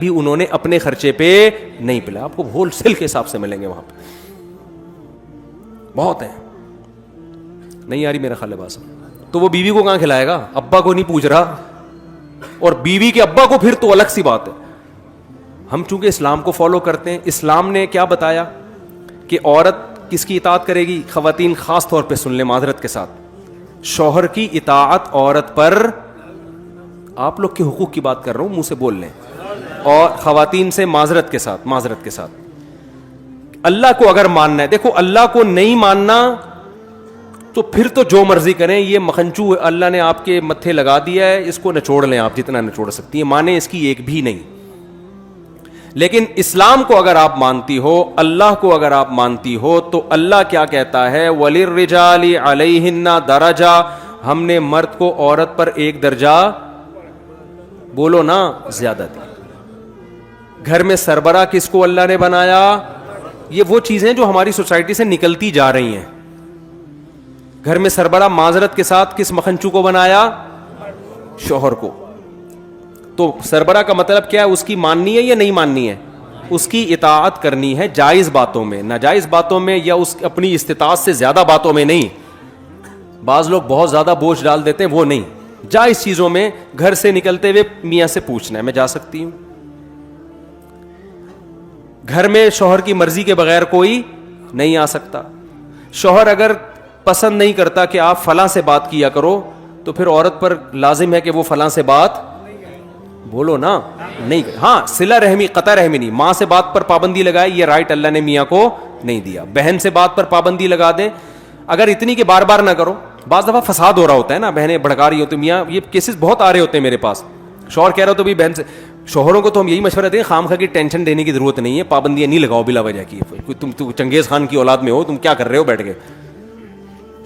بھی انہوں نے اپنے خرچے پہ نہیں پلا. آپ کو ہول سیل کے حساب سے ملیں گے وہاں پہ, بہت ہیں. نہیں آ رہی میرا خیال ہے بات. تو وہ بیوی کو کہاں کھلائے گا؟ ابا کو نہیں پوچھ رہا, اور بیوی کے ابا کو پھر تو الگ سی بات ہے. ہم چونکہ اسلام کو فالو کرتے ہیں, اسلام نے کیا بتایا کہ عورت کس کی اطاعت کرے گی؟ خواتین خاص طور پہ سن لیں معذرت کے ساتھ, شوہر کی اطاعت عورت پر, آپ لوگ کے حقوق کی بات کر رہا ہوں, منہ سے بول لیں, اور خواتین سے معذرت کے ساتھ اللہ کو اگر ماننا ہے, دیکھو اللہ کو نہیں ماننا تو پھر تو جو مرضی کریں, یہ مکھنچو اللہ نے آپ کے متھے لگا دیا ہے, اس کو نچوڑ لیں آپ جتنا نچوڑ سکتی ہیں, مانیں اس کی ایک بھی نہیں. لیکن اسلام کو اگر آپ مانتی ہو, اللہ کو اگر آپ مانتی ہو, تو اللہ کیا کہتا ہے؟ وَلِلرِّجَالِ عَلَيْهِنَّ دَرَجَةٌ, ہم نے مرد کو عورت پر ایک درجہ, بولو نا, زیادہ دی. گھر میں سربراہ کس کو اللہ نے بنایا؟ یہ وہ چیزیں جو ہماری سوسائٹی سے نکلتی جا رہی ہیں. گھر میں سربراہ معذرت کے ساتھ کس مکھنچو کو بنایا؟ شوہر کو. تو سربراہ کا مطلب کیا ہے؟ اس کی ماننی ہے یا نہیں ماننی ہے؟ اس کی اطاعت کرنی ہے, جائز باتوں میں, ناجائز باتوں میں, یا اس اپنی استطاعت سے زیادہ باتوں میں نہیں. بعض لوگ بہت زیادہ بوجھ ڈال دیتے ہیں, وہ نہیں. جائز چیزوں میں گھر سے نکلتے ہوئے میاں سے پوچھنا ہے میں جا سکتی ہوں. گھر میں شوہر کی مرضی کے بغیر کوئی نہیں آ سکتا. شوہر اگر پسند نہیں کرتا کہ آپ فلاں سے بات کیا کرو, تو پھر عورت پر لازم ہے کہ وہ فلاں سے بات, بولو نا, نہیں. ہاں صلہ رحمی, قطع رحمی نہیں, ماں سے بات پر پابندی لگائے, یہ رائٹ اللہ نے میاں کو نہیں دیا. بہن سے بات پر پابندی لگا دیں, اگر اتنی کہ بار بار نہ کرو. بعض دفعہ فساد ہو رہا ہوتا ہے نا, بہنیں بھڑکا رہی ہوتی, میاں یہ کیسز بہت آ رہے ہوتے ہیں میرے پاس. شوہر کہہ رہا ہو تو بھی بہن سے, شوہروں کو تو ہم یہی مشورہ دیں, خام خواہ کی ٹینشن دینے کی ضرورت نہیں ہے, پابندیاں نہیں لگاؤ بلا وجہ کی. تم چنگیز خان کی اولاد میں ہو, تم کیا کر رہے ہو بیٹھ کے؟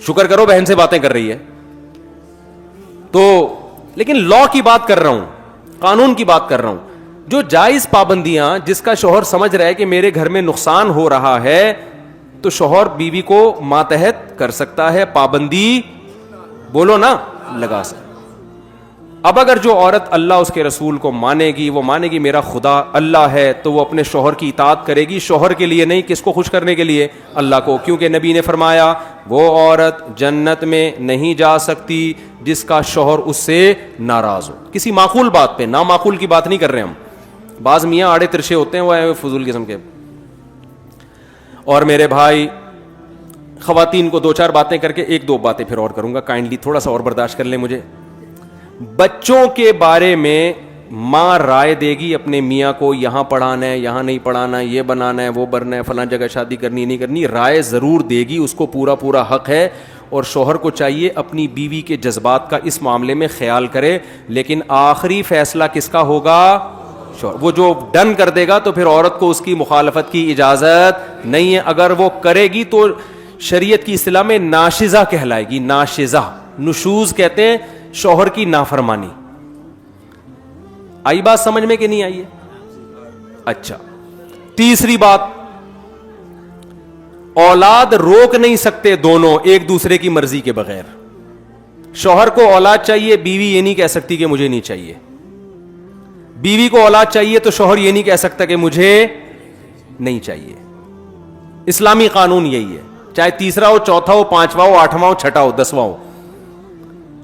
شکر کرو بہن سے باتیں کر رہی ہے تو. لیکن لا کی بات کر رہا ہوں, قانون کی بات کر رہا ہوں. جو جائز پابندیاں, جس کا شوہر سمجھ رہا ہے کہ میرے گھر میں نقصان ہو رہا ہے, تو شوہر بیوی کو ماتحت کر سکتا ہے, پابندی, بولو نا, لگا سکتا. اب اگر جو عورت اللہ اس کے رسول کو مانے گی, وہ مانے گی میرا خدا اللہ ہے, تو وہ اپنے شوہر کی اطاعت کرے گی, شوہر کے لیے نہیں. کس کو خوش کرنے کے لیے؟ اللہ کو. کیونکہ نبی نے فرمایا وہ عورت جنت میں نہیں جا سکتی جس کا شوہر اس سے ناراض ہو. کسی معقول بات پہ, نامعقول کی بات نہیں کر رہے ہم. بعض میاں آڑے ترشے ہوتے ہیں, وہ فضول قسم کے. اور میرے بھائی, خواتین کو دو چار باتیں کر کے, ایک دو باتیں پھر اور کروں گا, کائنڈلی تھوڑا سا اور برداشت کر لیں مجھے. بچوں کے بارے میں ماں رائے دے گی اپنے میاں کو, یہاں پڑھانا ہے, یہاں نہیں پڑھانا ہے, یہ بنانا ہے, وہ بننا ہے, فلاں جگہ شادی کرنی نہیں کرنی, رائے ضرور دے گی, اس کو پورا حق ہے. اور شوہر کو چاہیے اپنی بیوی کے جذبات کا اس معاملے میں خیال کرے, لیکن آخری فیصلہ کس کا ہوگا؟ شوہر. وہ جو ڈن کر دے گا تو پھر عورت کو اس کی مخالفت کی اجازت نہیں ہے. اگر وہ کرے گی تو شریعت کی اصطلاح میں ناشزہ کہلائے گی. ناشزہ, نشوز کہتے ہیں شوہر کی نافرمانی. آئی بات سمجھ میں کہ نہیں آئی ہے؟ اچھا, تیسری بات, اولاد روک نہیں سکتے دونوں ایک دوسرے کی مرضی کے بغیر. شوہر کو اولاد چاہیے, بیوی یہ نہیں کہہ سکتی کہ مجھے نہیں چاہیے. بیوی کو اولاد چاہیے تو شوہر یہ نہیں کہہ سکتا کہ مجھے نہیں چاہیے. اسلامی قانون یہی ہے, چاہے تیسرا ہو, چوتھا ہو, پانچواں ہو, آٹھواں ہو, چھٹا ہو, دسواں ہو.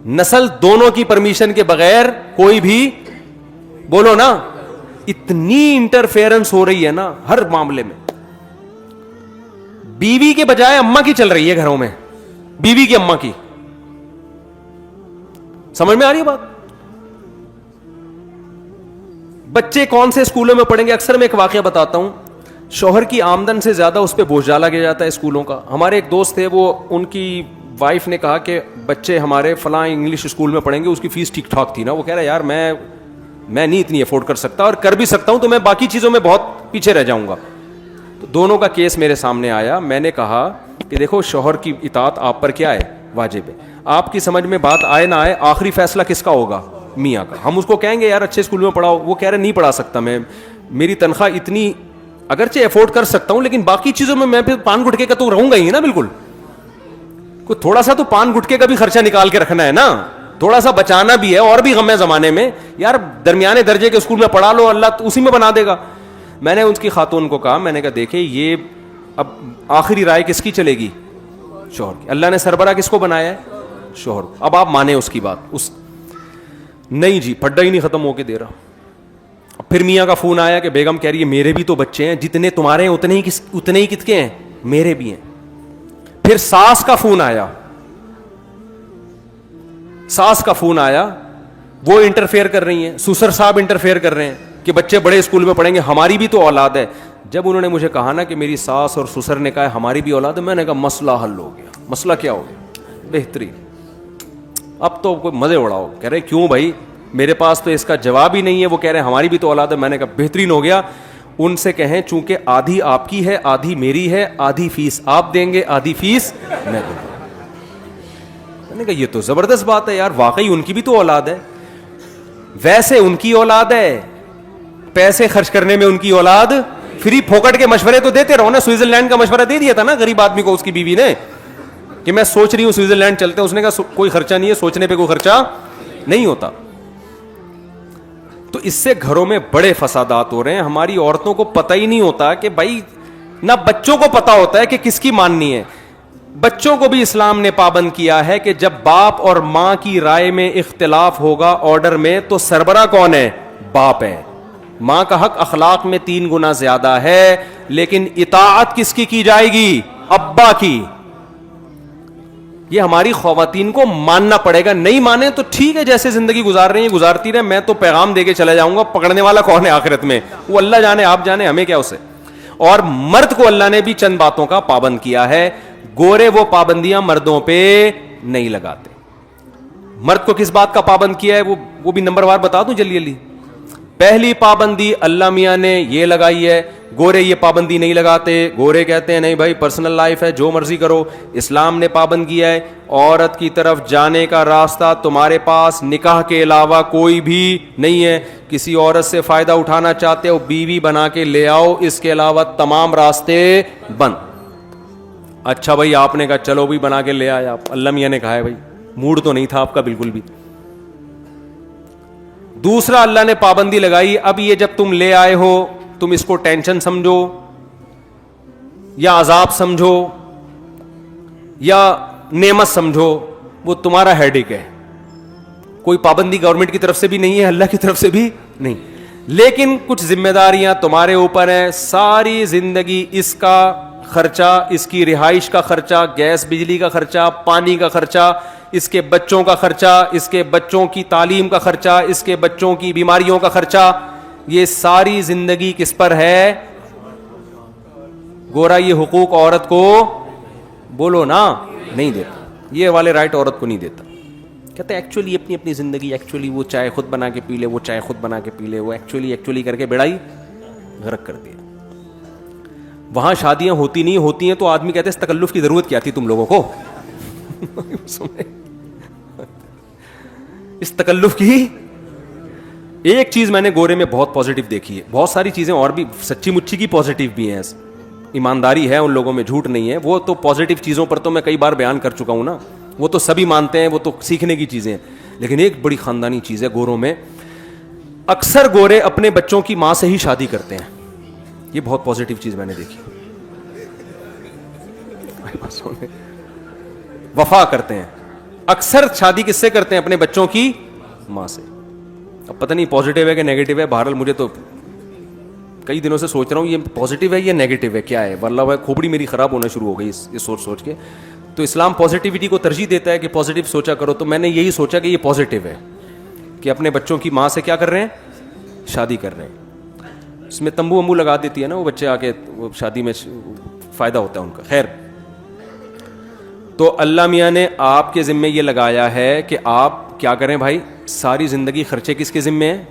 نسل دونوں کی پرمیشن کے بغیر کوئی بھی, بولو نا. اتنی انٹرفیئرنس ہو رہی ہے نا ہر معاملے میں. بیوی کے بجائے اماں کی چل رہی ہے گھروں میں, بیوی کی اماں کی. سمجھ میں آ رہی ہے بات؟ بچے کون سے اسکولوں میں پڑھیں گے؟ اکثر میں ایک واقعہ بتاتا ہوں, شوہر کی آمدن سے زیادہ اس پہ بوجھ ڈالا گیا جاتا ہے اسکولوں کا. ہمارے ایک دوست تھے, وہ ان کی وائف نے کہا کہ بچے ہمارے فلاں انگلش اسکول میں پڑھیں گے, اس کی فیس ٹھیک ٹھاک تھی نا. وہ کہہ رہا یار میں نہیں اتنی افورڈ کر سکتا, اور کر بھی سکتا ہوں تو میں باقی چیزوں میں بہت پیچھے رہ جاؤں گا. تو دونوں کا کیس میرے سامنے آیا. میں نے کہا کہ دیکھو شوہر کی اطاعت آپ پر کیا ہے؟ واجب ہے. آپ کی سمجھ میں بات آئے نہ آئے, آخری فیصلہ کس کا ہوگا؟ میاں کا. ہم اس کو کہیں گے یار اچھے اسکول میں پڑھاؤ, وہ کہہ رہے نہیں پڑھا سکتا میں, میری تنخواہ اتنی, اگرچہ افورڈ کر سکتا ہوں لیکن باقی چیزوں میں پھر پان گٹکے کا تو رہوں گا ہی نا. بالکل, کوئی تھوڑا سا تو پان گٹکے کا بھی خرچہ نکال کے رکھنا ہے نا. تھوڑا سا بچانا بھی ہے, اور بھی غم ہے زمانے میں یار, درمیانے درجے کے اسکول میں پڑھا لو, اللہ اسی میں بنا دے گا. میں نے ان کی خاتون کو کہا, میں نے کہا دیکھیں یہ اب آخری رائے کس کی چلے گی؟ شوہر کی. اللہ نے سربراہ کس کو بنایا ہے؟ شوہر. اب آپ مانیں اس کی بات. اس نہیں جی, پھڈا ہی نہیں ختم ہو کے دے رہا. پھر میاں کا فون آیا کہ بیگم کہہ رہی ہے میرے بھی تو بچے ہیں, جتنے تمہارے ہیں اتنے ہی کت کے ہیں, میرے بھی ہیں. پھر ساس کا فون آیا, ساس کا فون آیا, وہ انٹرفیئر کر رہی ہیں, سسر صاحب انٹرفیئر کر رہے ہیں کہ بچے بڑے اسکول میں پڑھیں گے, ہماری بھی تو اولاد ہے. جب انہوں نے مجھے کہا نا کہ میری ساس اور سسر نے کہا ہماری بھی اولاد ہے, میں نے کہا مسئلہ حل ہو گیا. مسئلہ کیا ہو گیا؟ بہترین. اب تو کوئی مزے اڑاؤ. کہہ رہے کیوں بھائی, میرے پاس تو اس کا جواب ہی نہیں ہے. وہ کہہ رہے ہیں ہماری بھی تو اولاد ہے. میں نے کہا بہترین ہو گیا. ان سے کہیں چونکہ آدھی آپ کی ہے, آدھی میری ہے, آدھی فیس آپ دیں گے, آدھی فیس میں دوں گا. میں نے کہا یہ تو زبردست بات ہے یار, واقعی ان کی بھی تو اولاد ہے. ویسے ان کی اولاد ہے, پیسے خرچ کرنے میں ان کی اولاد, فری پھوکٹ کے مشورے تو دیتے رہو نا. سوئٹزرلینڈ کا مشورہ دے دیا تھا نا غریب آدمی کو اس کی بیوی نے کہ میں سوچ رہی ہوں سوئٹزرلینڈ چلتے ہیں. اس نے کہا کوئی خرچہ نہیں ہے, سوچنے پہ کوئی خرچہ نہیں ہوتا. تو اس سے گھروں میں بڑے فسادات ہو رہے ہیں. ہماری عورتوں کو پتہ ہی نہیں ہوتا کہ بھائی, نہ بچوں کو پتا ہوتا ہے کہ کس کی ماننی ہے. بچوں کو بھی اسلام نے پابند کیا ہے کہ جب باپ اور ماں کی رائے میں اختلاف ہوگا آرڈر میں, تو سربراہ کون ہے؟ باپ ہے. ماں کا حق اخلاق میں 3 گنا زیادہ ہے, لیکن اطاعت کس کی جائے گی؟ ابا کی. یہ ہماری خواتین کو ماننا پڑے گا. نہیں مانے تو ٹھیک ہے, جیسے زندگی گزار رہی ہیں گزارتی رہے, میں تو پیغام دے کے چلا جاؤں گا. پکڑنے والا کون ہے آخرت میں؟ وہ اللہ جانے, آپ جانے, ہمیں کیا اسے. اور مرد کو اللہ نے بھی چند باتوں کا پابند کیا ہے. گورے وہ پابندیاں مردوں پہ نہیں لگاتے. مرد کو کس بات کا پابند کیا ہے وہ بھی نمبر وار بتا دوں جلدی جلدی. پہلی پابندی اللہ میاں نے یہ لگائی ہے, گورے یہ پابندی نہیں لگاتے. گورے کہتے ہیں نہیں بھائی پرسنل لائف ہے, جو مرضی کرو. اسلام نے پابند کیا ہے عورت کی طرف جانے کا راستہ تمہارے پاس نکاح کے علاوہ کوئی بھی نہیں ہے. کسی عورت سے فائدہ اٹھانا چاہتے ہو بیوی بنا کے لے آؤ, اس کے علاوہ تمام راستے بند. اچھا بھائی آپ نے کہا چلو بھی بنا کے لے آئے آپ, اللہ میاں نے کہا ہے بھائی, موڈ تو نہیں تھا آپ کا بالکل بھی. دوسرا اللہ نے پابندی لگائی, اب یہ جب تم لے آئے ہو تم اس کو ٹینشن سمجھو یا عذاب سمجھو یا نعمت سمجھو, وہ تمہارا ہیڈیک ہے. کوئی پابندی گورنمنٹ کی طرف سے بھی نہیں ہے, اللہ کی طرف سے بھی نہیں, لیکن کچھ ذمہ داریاں تمہارے اوپر ہیں. ساری زندگی اس کا خرچہ, اس کی رہائش کا خرچہ, گیس بجلی کا خرچہ, پانی کا خرچہ, اس کے بچوں کا خرچہ, اس کے بچوں کی تعلیم کا خرچہ, اس کے بچوں کی بیماریوں کا خرچہ, یہ ساری زندگی کس پر ہے؟ گورا یہ حقوق عورت کو بولو نا نہیں دیتا. یہ والے رائٹ عورت کو نہیں دیتا. کہتے ہیں ایکچولی اپنی اپنی زندگی, ایکچولی وہ چائے خود بنا کے پی لے, وہ چائے خود بنا کے پی لے, وہ ایکچولی کر کے بیڑائی غرق کر دیا. وہاں شادیاں ہوتی نہیں, ہوتی ہیں تو آدمی کہتے ہیں اس تکلف کی ضرورت کیا تھی تم لوگوں کو. اس تکلف کی ایک چیز میں نے گورے میں بہت پازیٹیو دیکھی ہے. بہت ساری چیزیں اور بھی سچی مچی کی پازیٹیو بھی ہیں, ایمانداری ہے ان لوگوں میں, جھوٹ نہیں ہے. وہ تو پازیٹیو چیزوں پر تو میں کئی بار بیان کر چکا ہوں نا, وہ تو سبھی مانتے ہیں, وہ تو سیکھنے کی چیزیں ہیں. لیکن ایک بڑی خاندانی چیز ہے گوروں میں, اکثر گورے اپنے بچوں کی ماں سے ہی شادی کرتے ہیں. یہ بہت پازیٹیو چیز میں نے دیکھی. وفا کرتے ہیں, اکثر شادی کس سے کرتے ہیں؟ اپنے بچوں کی ماں سے. اب پتہ نہیں پازیٹیو ہے کہ نیگیٹو ہے, بہرحال مجھے تو کئی دنوں سے سوچ رہا ہوں یہ پازیٹیو ہے یا نیگیٹو ہے, کیا ہے. واللہ بھائی کھوپڑی میری خراب ہونا شروع ہو گئی یہ سوچ کے. تو اسلام پازیٹیوٹی کو ترجیح دیتا ہے کہ پازیٹیو سوچا کرو. تو میں نے یہی سوچا کہ یہ پازیٹیو ہے کہ اپنے بچوں کی ماں سے کیا کر رہے ہیں؟ شادی کر رہے ہیں. اس میں تمبو ومبو لگا دیتی ہے نا وہ بچے آ کے, وہ شادی میں فائدہ ہوتا ہے ان کا. خیر, تو اللہ میاں نے آپ کے ذمے یہ لگایا ہے کہ آپ کیا کریں بھائی, ساری زندگی خرچے کس کے ذمے ہیں,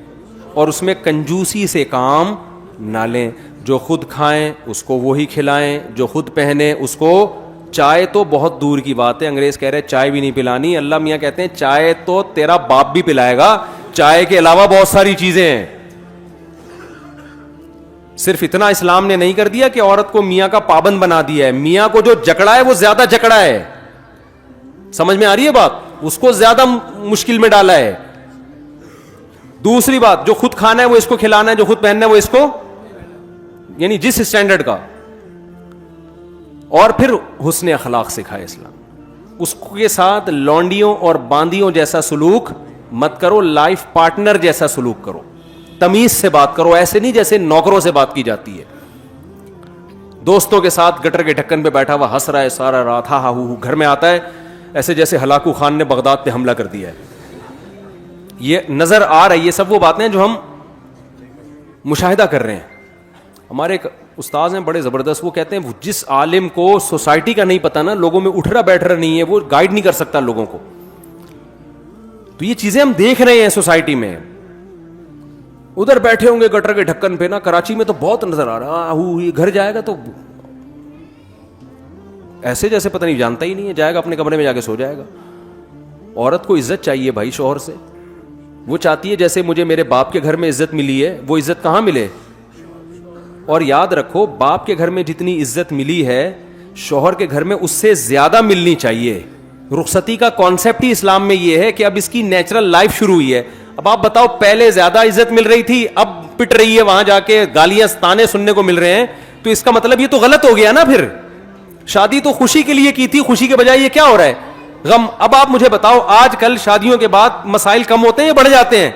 اور اس میں کنجوسی سے کام نہ لیں. جو خود کھائیں اس کو وہی کھلائیں, جو خود پہنے اس کو. چائے تو بہت دور کی بات ہے, انگریز کہہ رہے چائے بھی نہیں پلانی. اللہ میاں کہتے ہیں چائے تو تیرا باپ بھی پلائے گا, چائے کے علاوہ بہت ساری چیزیں ہیں. صرف اتنا اسلام نے نہیں کر دیا کہ عورت کو میاں کا پابند بنا دیا ہے, میاں کو جو جکڑا ہے وہ زیادہ جکڑا ہے. سمجھ میں آ رہی ہے بات؟ اس کو زیادہ مشکل میں ڈالا ہے. دوسری بات, جو خود کھانا ہے وہ اس کو کھلانا ہے, جو خود پہننا ہے وہ اس کو, یعنی جس اسٹینڈرڈ کا. اور پھر حسن اخلاق سکھائے اسلام. اس کے ساتھ لونڈیوں اور باندیوں جیسا سلوک مت کرو, لائف پارٹنر جیسا سلوک کرو, تمیز سے بات کرو, ایسے نہیں جیسے نوکروں سے بات کی جاتی ہے. دوستوں کے ساتھ گٹر کے ڈھکن پہ بیٹھا ہوا ہنس رہا ہے سارا رات, ہاں ہاں ہو, گھر میں آتا ہے ایسے جیسے ہلاکو خان نے بغداد پہ حملہ کر دیا ہے. یہ نظر آ رہا ہے, یہ سب وہ باتیں جو ہم مشاہدہ کر رہے ہیں. ہمارے ایک استاذ ہیں بڑے زبردست, وہ کہتے ہیں جس عالم کو سوسائٹی کا نہیں پتا نا, لوگوں میں اٹھ رہا بیٹھ رہا نہیں ہے, وہ گائیڈ نہیں کر سکتا لوگوں کو. تو یہ چیزیں ہم دیکھ رہے ہیں سوسائٹی میں. ادھر بیٹھے ہوں گے گٹر کے ڈھکن پہ نا, کراچی میں تو بہت نظر آ رہا, یہ گھر جائے گا تو ایسے جیسے پتہ نہیں جانتا ہی نہیں ہے, جائے گا اپنے کمرے میں جا کے سو جائے گا. عورت کو عزت چاہیے بھائی شوہر سے. وہ چاہتی ہے جیسے مجھے میرے باپ کے گھر میں عزت ملی ہے, وہ عزت کہاں ملے. اور یاد رکھو, باپ کے گھر میں جتنی عزت ملی ہے شوہر کے گھر میں اس سے زیادہ ملنی چاہیے. رخصتی کا کانسیپٹ ہی اسلام میں یہ ہے کہ اب اس کی نیچرل لائف شروع ہوئی ہے. اب آپ بتاؤ, پہلے زیادہ عزت مل رہی تھی, اب پٹ رہی ہے, وہاں جا کے گالیاں تانے سننے کو مل رہے ہیں, تو اس کا مطلب یہ تو غلط ہو گیا نا. پھر شادی تو خوشی کے لیے کی تھی, خوشی کے بجائے یہ کیا ہو رہا ہے, غم. اب آپ مجھے بتاؤ, آج کل شادیوں کے بعد مسائل کم ہوتے ہیں یا بڑھ جاتے ہیں؟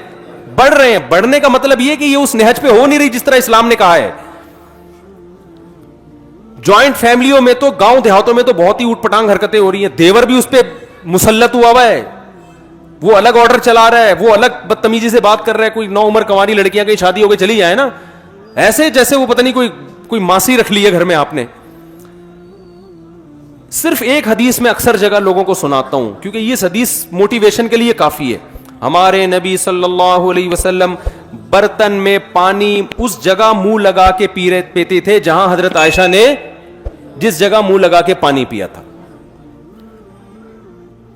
بڑھ رہے ہیں. بڑھنے کا مطلب یہ کہ یہ اس نہج پہ ہو نہیں رہی جس طرح اسلام نے کہا ہے. جوائنٹ فیملیوں میں تو, گاؤں دیہاتوں میں تو بہت ہی اوٹ پٹانگ حرکتیں ہو رہی ہیں. دیور بھی اس پہ مسلط ہوا ہے, وہ الگ آرڈر چلا رہا ہے, وہ الگ بدتمیزی سے بات کر رہا ہے. کوئی نو عمر کنواری لڑکیاں کی شادی ہو کے چلی جائے نا, ایسے جیسے وہ پتہ نہیں کوئی ماسی رکھ لی ہے گھر میں آپ نے. صرف ایک حدیث میں اکثر جگہ لوگوں کو سناتا ہوں, کیونکہ یہ حدیث موٹیویشن کے لیے کافی ہے. ہمارے نبی صلی اللہ علیہ وسلم برتن میں پانی اس جگہ منہ لگا کے پیتے تھے جہاں حضرت عائشہ نے جس جگہ منہ لگا کے پانی پیا تھا.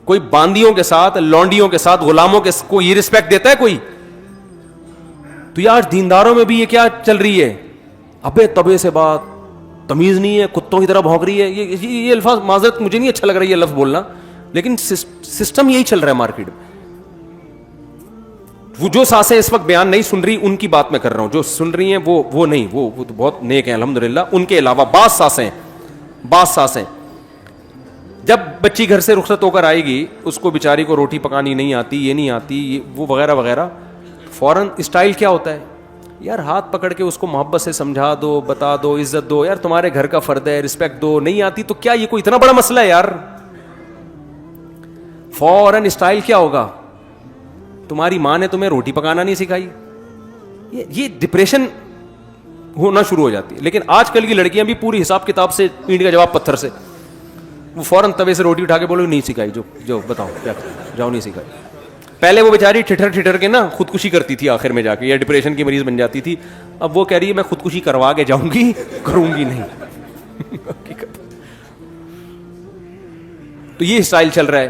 کوئی باندیوں کے ساتھ, لونڈیوں کے ساتھ, غلاموں کے کو یہ رسپیکٹ دیتا ہے کوئی؟ تو یار دینداروں میں بھی یہ کیا چل رہی ہے, ابے تبے سے بات, تمیز نہیں ہے, کتوں کی طرح بھونک رہی ہے. یہ الفاظ معذرت مجھے نہیں اچھا لگ رہا ہے یہ لفظ بولنا, لیکن سسٹم یہی چل رہا ہے مارکیٹ میں. وہ جو ساسیں اس وقت بیان نہیں سن رہی ان کی بات میں کر رہا ہوں, جو سن رہی ہیں وہ نہیں, وہ تو بہت نیک ہیں الحمدللہ. ان کے علاوہ بعض ساسیں جب بچی گھر سے رخصت ہو کر آئے گی, اس کو بیچاری کو روٹی پکانی نہیں آتی, یہ نہیں آتی, وہ وغیرہ وغیرہ, فوراً اسٹائل کیا ہوتا ہے, یار ہاتھ پکڑ کے اس کو محبت سے سمجھا دو, بتا دو, عزت دو, یار تمہارے گھر کا فرد ہے, رسپیکٹ دو. نہیں آتی تو کیا یہ کوئی اتنا بڑا مسئلہ ہے یار؟ فوراً اسٹائل کیا ہوگا, تمہاری ماں نے تمہیں روٹی پکانا نہیں سکھائی. یہ ڈپریشن ہونا شروع ہو جاتی ہے. لیکن آج کل کی لڑکیاں بھی پوری حساب کتاب سے, اینٹ کا جواب پتھر سے, وہ فوراً توے سے روٹی اٹھا کے بولو نہیں سکھائی, جو بتاؤ کیا جاؤ نہیں سکھائی. پہلے وہ بیچاری ٹھٹر کے نا خودکشی کرتی تھی آخر میں جا کے, یا ڈپریشن کی مریض بن جاتی تھی. اب وہ کہہ رہی ہے میں خودکشی کروا کے جاؤں گی, کروں گی نہیں. تو یہ اسٹائل چل رہا ہے.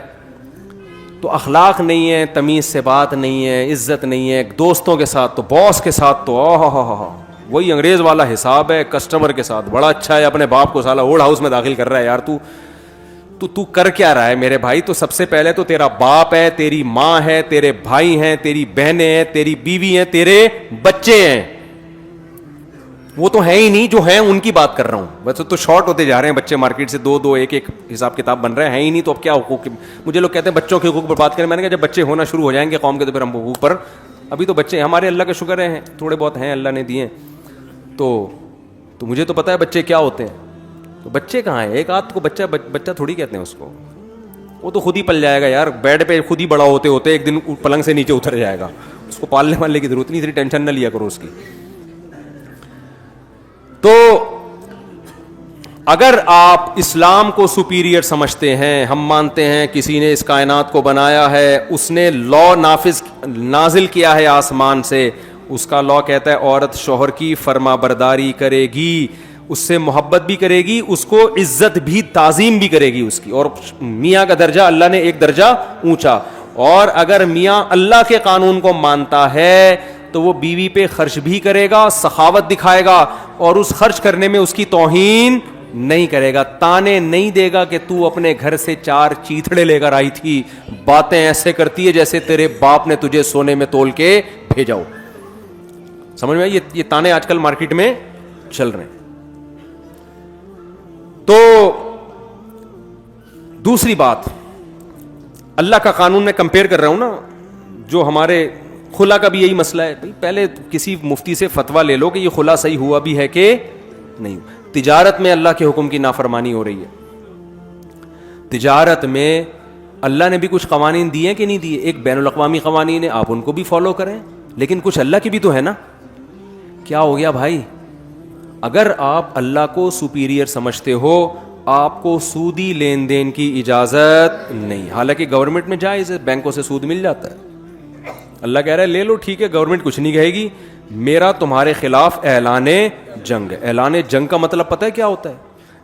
تو اخلاق نہیں ہے, تمیز سے بات نہیں ہے, عزت نہیں ہے. دوستوں کے ساتھ تو, باس کے ساتھ تو وہی انگریز والا حساب ہے. کسٹمر کے ساتھ بڑا اچھا ہے, اپنے باپ کو سالا اولڈ ہاؤس میں داخل کر رہا ہے. یار تو کر کیا رہا ہے میرے بھائی؟ تو سب سے پہلے تو تیرا باپ ہے, تیری ماں ہے, تیرے بھائی ہیں, تیری بہنیں ہیں, تیری بیوی ہیں, تیرے بچے ہیں. وہ تو ہیں ہی نہیں, جو ہیں ان کی بات کر رہا ہوں. بس تو شارٹ ہوتے جا رہے ہیں بچے مارکیٹ سے, دو ایک حساب کتاب بن رہے ہیں ہی نہیں. تو اب کیا حقوق؟ مجھے لوگ کہتے ہیں بچوں کے حقوق پر بات کریں. میں نے کہا جب بچے ہونا شروع ہو جائیں گے قوم کے تو پھر ہم حقوق پر, ابھی تو بچے ہمارے اللہ کا شکر ہیں, تھوڑے بہت ہیں اللہ نے دیے. تو مجھے تو پتا ہے بچے کیا ہوتے ہیں. تو بچے کہاں ہیں؟ ایک آدھ کو بچہ تھوڑی کہتے ہیں اس کو, وہ تو خود ہی پل جائے گا یار. بیڈ پہ خود ہی بڑا ہوتے ایک دن پلنگ سے نیچے اتر جائے گا. اس کو پالنے والنے کی ضرورت نہیں, اتنی ٹینشن نہ لیا کرو اس کی. تو اگر آپ اسلام کو سپیریئر سمجھتے ہیں, ہم مانتے ہیں کسی نے اس کائنات کو بنایا ہے, اس نے لا نازل کیا ہے آسمان سے. اس کا لا کہتا ہے عورت شوہر کی فرما برداری کرے گی, اس سے محبت بھی کرے گی, اس کو عزت بھی تعظیم بھی کرے گی اس کی. اور میاں کا درجہ اللہ نے ایک درجہ اونچا. اور اگر میاں اللہ کے قانون کو مانتا ہے تو وہ بیوی پہ خرچ بھی کرے گا, سخاوت دکھائے گا, اور اس خرچ کرنے میں اس کی توہین نہیں کرے گا. تانے نہیں دے گا کہ تو اپنے گھر سے 4 چیتڑے لے کر آئی تھی, باتیں ایسے کرتی ہے جیسے تیرے باپ نے تجھے سونے میں تول کے بھیجا ہو. سمجھ میں آئی؟ یہ تانے آج کل مارکیٹ میں چل رہے ہیں. تو دوسری بات, اللہ کا قانون میں کمپیئر کر رہا ہوں نا, جو ہمارے خلا کا بھی یہی مسئلہ ہے. پہلے کسی مفتی سے فتویٰ لے لو کہ یہ خلا صحیح ہوا بھی ہے کہ نہیں. تجارت میں اللہ کے حکم کی نافرمانی ہو رہی ہے. تجارت میں اللہ نے بھی کچھ قوانین دیے کہ نہیں دیے؟ ایک بین الاقوامی قوانین ہے, آپ ان کو بھی فالو کریں, لیکن کچھ اللہ کی بھی تو ہے نا. کیا ہو گیا بھائی؟ اگر آپ اللہ کو سپیریئر سمجھتے ہو, آپ کو سودی لین دین کی اجازت نہیں. حالانکہ گورنمنٹ میں جائز ہے, بینکوں سے سود مل جاتا ہے. اللہ کہہ رہا ہے لے لو, ٹھیک ہے, گورنمنٹ کچھ نہیں کہے گی. میرا تمہارے خلاف اعلان جنگ. اعلان جنگ کا مطلب پتہ ہے کیا ہوتا ہے؟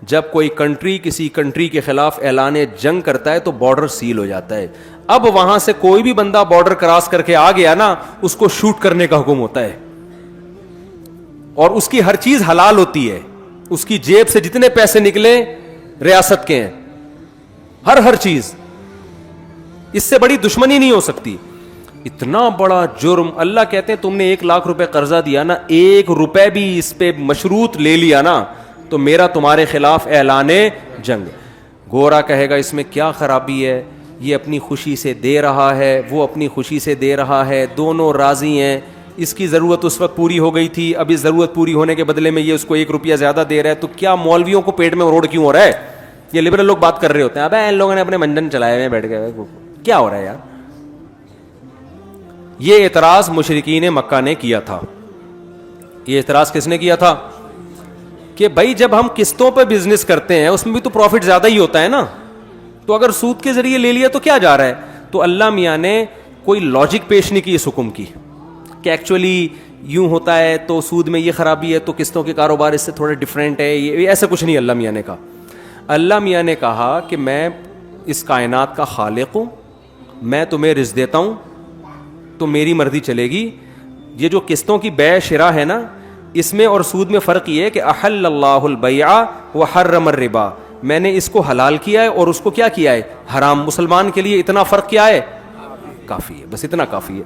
جب کوئی کنٹری کسی کنٹری کے خلاف اعلان جنگ کرتا ہے تو بارڈر سیل ہو جاتا ہے. اب وہاں سے کوئی بھی بندہ بارڈر کراس کر کے آ گیا نا, اس کو شوٹ کرنے کا حکم ہوتا ہے, اور اس کی ہر چیز حلال ہوتی ہے. اس کی جیب سے جتنے پیسے نکلے ریاست کے ہیں, ہر چیز. اس سے بڑی دشمنی نہیں ہو سکتی. اتنا بڑا جرم. اللہ کہتے ہیں تم نے 1 لاکھ روپے قرضہ دیا نا, 1 روپے بھی اس پہ مشروط لے لیا نا, تو میرا تمہارے خلاف اعلان جنگ. گورا کہے گا اس میں کیا خرابی ہے, یہ اپنی خوشی سے دے رہا ہے, وہ اپنی خوشی سے دے رہا ہے, دونوں راضی ہیں. اس کی ضرورت اس وقت پوری ہو گئی تھی, اب اس ضرورت پوری ہونے کے بدلے میں یہ اس کو 1 روپیہ زیادہ دے رہا ہے, تو کیا مولویوں کو پیٹ میں روڑ کیوں ہو رہا ہے؟ یہ لبرل لوگ بات کر رہے ہوتے ہیں, ابے ان لوگوں نے اپنے منڈن چلائے ہوئے بیٹھ گئے, کیا ہو رہا ہے یار؟ یہ اعتراض مشرکین مکہ نے کیا تھا. یہ اعتراض کس نے کیا تھا؟ کہ بھائی جب ہم قسطوں پہ بزنس کرتے ہیں اس میں بھی تو پروفٹ زیادہ ہی ہوتا ہے نا, تو اگر سود کے ذریعے لے لیا تو کیا جا رہا ہے؟ تو اللہ میاں نے کوئی لاجک پیش نہیں کی اس حکم کی کہ ایکچولی یوں ہوتا ہے تو سود میں یہ خرابی ہے, تو قسطوں کے کاروبار اس سے تھوڑا ڈفرینٹ ہے. یہ ایسا کچھ نہیں اللہ میاں نے کہا. اللہ میاں نے کہا کہ میں اس کائنات کا خالق ہوں, میں تمہیں رزق دیتا ہوں, تو میری مرضی چلے گی. یہ جو قسطوں کی بیع شراء ہے نا, اس میں اور سود میں فرق یہ ہے کہ احل اللہ البیع وحرم الربا, میں نے اس کو حلال کیا ہے اور اس کو کیا کیا ہے؟ حرام. مسلمان کے لیے اتنا فرق کیا ہے؟ کافی ہے, بس اتنا کافی ہے.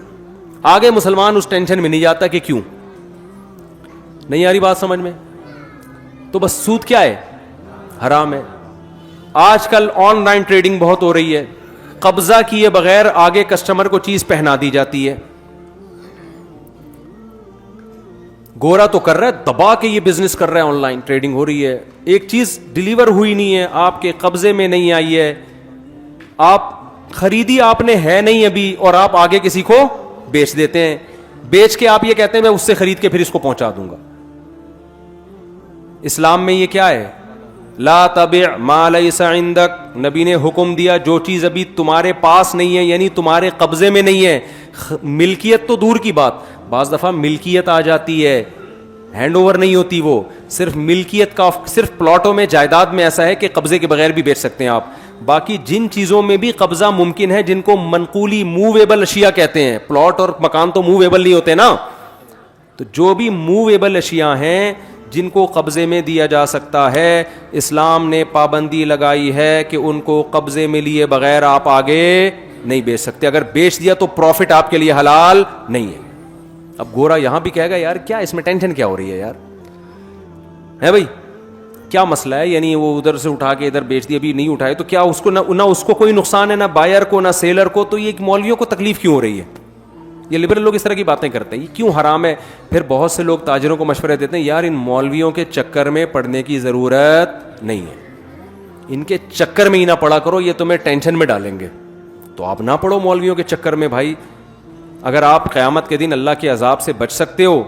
آگے مسلمان اس ٹینشن میں نہیں جاتا کہ کیوں. نہیں آ رہی بات سمجھ میں؟ تو بس سود کیا ہے؟ حرام ہے. آج کل آن لائن ٹریڈنگ بہت ہو رہی ہے, قبضہ کیے بغیر آگے کسٹمر کو چیز پہنا دی جاتی ہے. گورا تو کر رہا ہے, دبا کے یہ بزنس کر رہا ہے, آن لائن ٹریڈنگ ہو رہی ہے, ایک چیز ڈیلیور ہوئی نہیں ہے, آپ کے قبضے میں نہیں آئی ہے, آپ خریدی آپ نے ہے نہیں ابھی, اور آپ آگے کسی کو بیچ دیتے ہیں. بیچ کے آپ یہ کہتے ہیں میں اس سے خرید کے پھر اس کو پہنچا دوں گا. اسلام میں یہ کیا ہے؟ لا تبع ما لیس عندک. نبی نے حکم دیا جو چیز ابھی تمہارے پاس نہیں ہے, یعنی تمہارے قبضے میں نہیں ہے. ملکیت تو دور کی بات, بعض دفعہ ملکیت آ جاتی ہے, ہینڈ اوور نہیں ہوتی, وہ صرف ملکیت کا, صرف پلاٹوں میں جائیداد میں ایسا ہے کہ قبضے کے بغیر بھی بیچ سکتے ہیں آپ. باقی جن چیزوں میں بھی قبضہ ممکن ہے, جن کو منقولی موویبل اشیاء کہتے ہیں, پلاٹ اور مکان تو موویبل نہیں ہوتے نا, تو جو بھی موویبل اشیاء ہیں جن کو قبضے میں دیا جا سکتا ہے, اسلام نے پابندی لگائی ہے کہ ان کو قبضے میں لیے بغیر آپ آگے نہیں بیچ سکتے. اگر بیچ دیا تو پروفٹ آپ کے لیے حلال نہیں ہے. اب گورا یہاں بھی کہے گا یار کیا اس میں ٹینشن کیا ہو رہی ہے یار, ہے بھائی کیا مسئلہ ہے؟ یعنی وہ ادھر سے اٹھا کے ادھر بیچ دی, ابھی نہیں اٹھائے تو کیا اس کو نہ اس کو کوئی نقصان ہے, نہ بائر کو نہ سیلر کو, تو یہ مولویوں کو تکلیف کیوں ہو رہی ہے؟ یہ لبرل لوگ اس طرح کی باتیں کرتے ہیں, یہ کیوں حرام ہے؟ پھر بہت سے لوگ تاجروں کو مشورے دیتے ہیں یار ان مولویوں کے چکر میں پڑنے کی ضرورت نہیں ہے, ان کے چکر میں ہی نہ پڑا کرو, یہ تمہیں ٹینشن میں ڈالیں گے. تو آپ نہ پڑھو مولویوں کے چکر میں بھائی. اگر آپ قیامت کے دن اللہ کے عذاب سے بچ سکتے ہو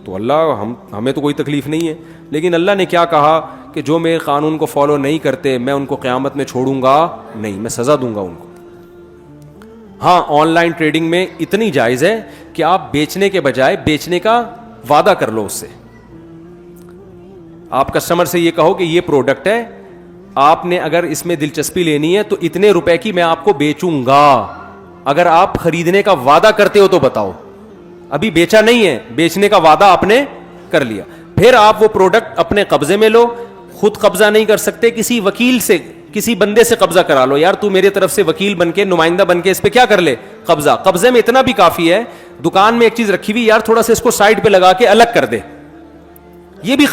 تو اللہ ہمیں تو کوئی تکلیف نہیں ہے. لیکن اللہ نے کیا کہا کہ جو میرے قانون کو فالو نہیں کرتے میں ان کو قیامت میں چھوڑوں گا نہیں, میں سزا دوں گا ان کو. ہاں آن لائن ٹریڈنگ میں اتنی جائز ہے کہ آپ بیچنے کے بجائے بیچنے کا وعدہ کر لو اس سے. آپ کسٹمر سے یہ کہو کہ یہ پروڈکٹ ہے, آپ نے اگر اس میں دلچسپی لینی ہے تو اتنے روپے کی میں آپ کو بیچوں گا, اگر آپ خریدنے کا وعدہ کرتے ہو تو بتاؤ. ابھی بیچا نہیں ہے, بیچنے کا وعدہ آپ نے کر لیا, پھر آپ وہ پروڈکٹ اپنے قبضے میں لو, خود قبضہ نہیں کر سکتے, کسی وکیل سے, کسی بندے سے قبضہ کرا لو, یار تو میرے طرف سے وکیل بن کے, نمائندہ بن کے اس پہ کیا کر لے, قبضہ. قبضے میں اتنا بھی کافی ہے, دکان میں ایک چیز رکھی ہوئی, یار تھوڑا سا اس کو سائڈ پہ لگا کے الگ کر دے, یہ بھی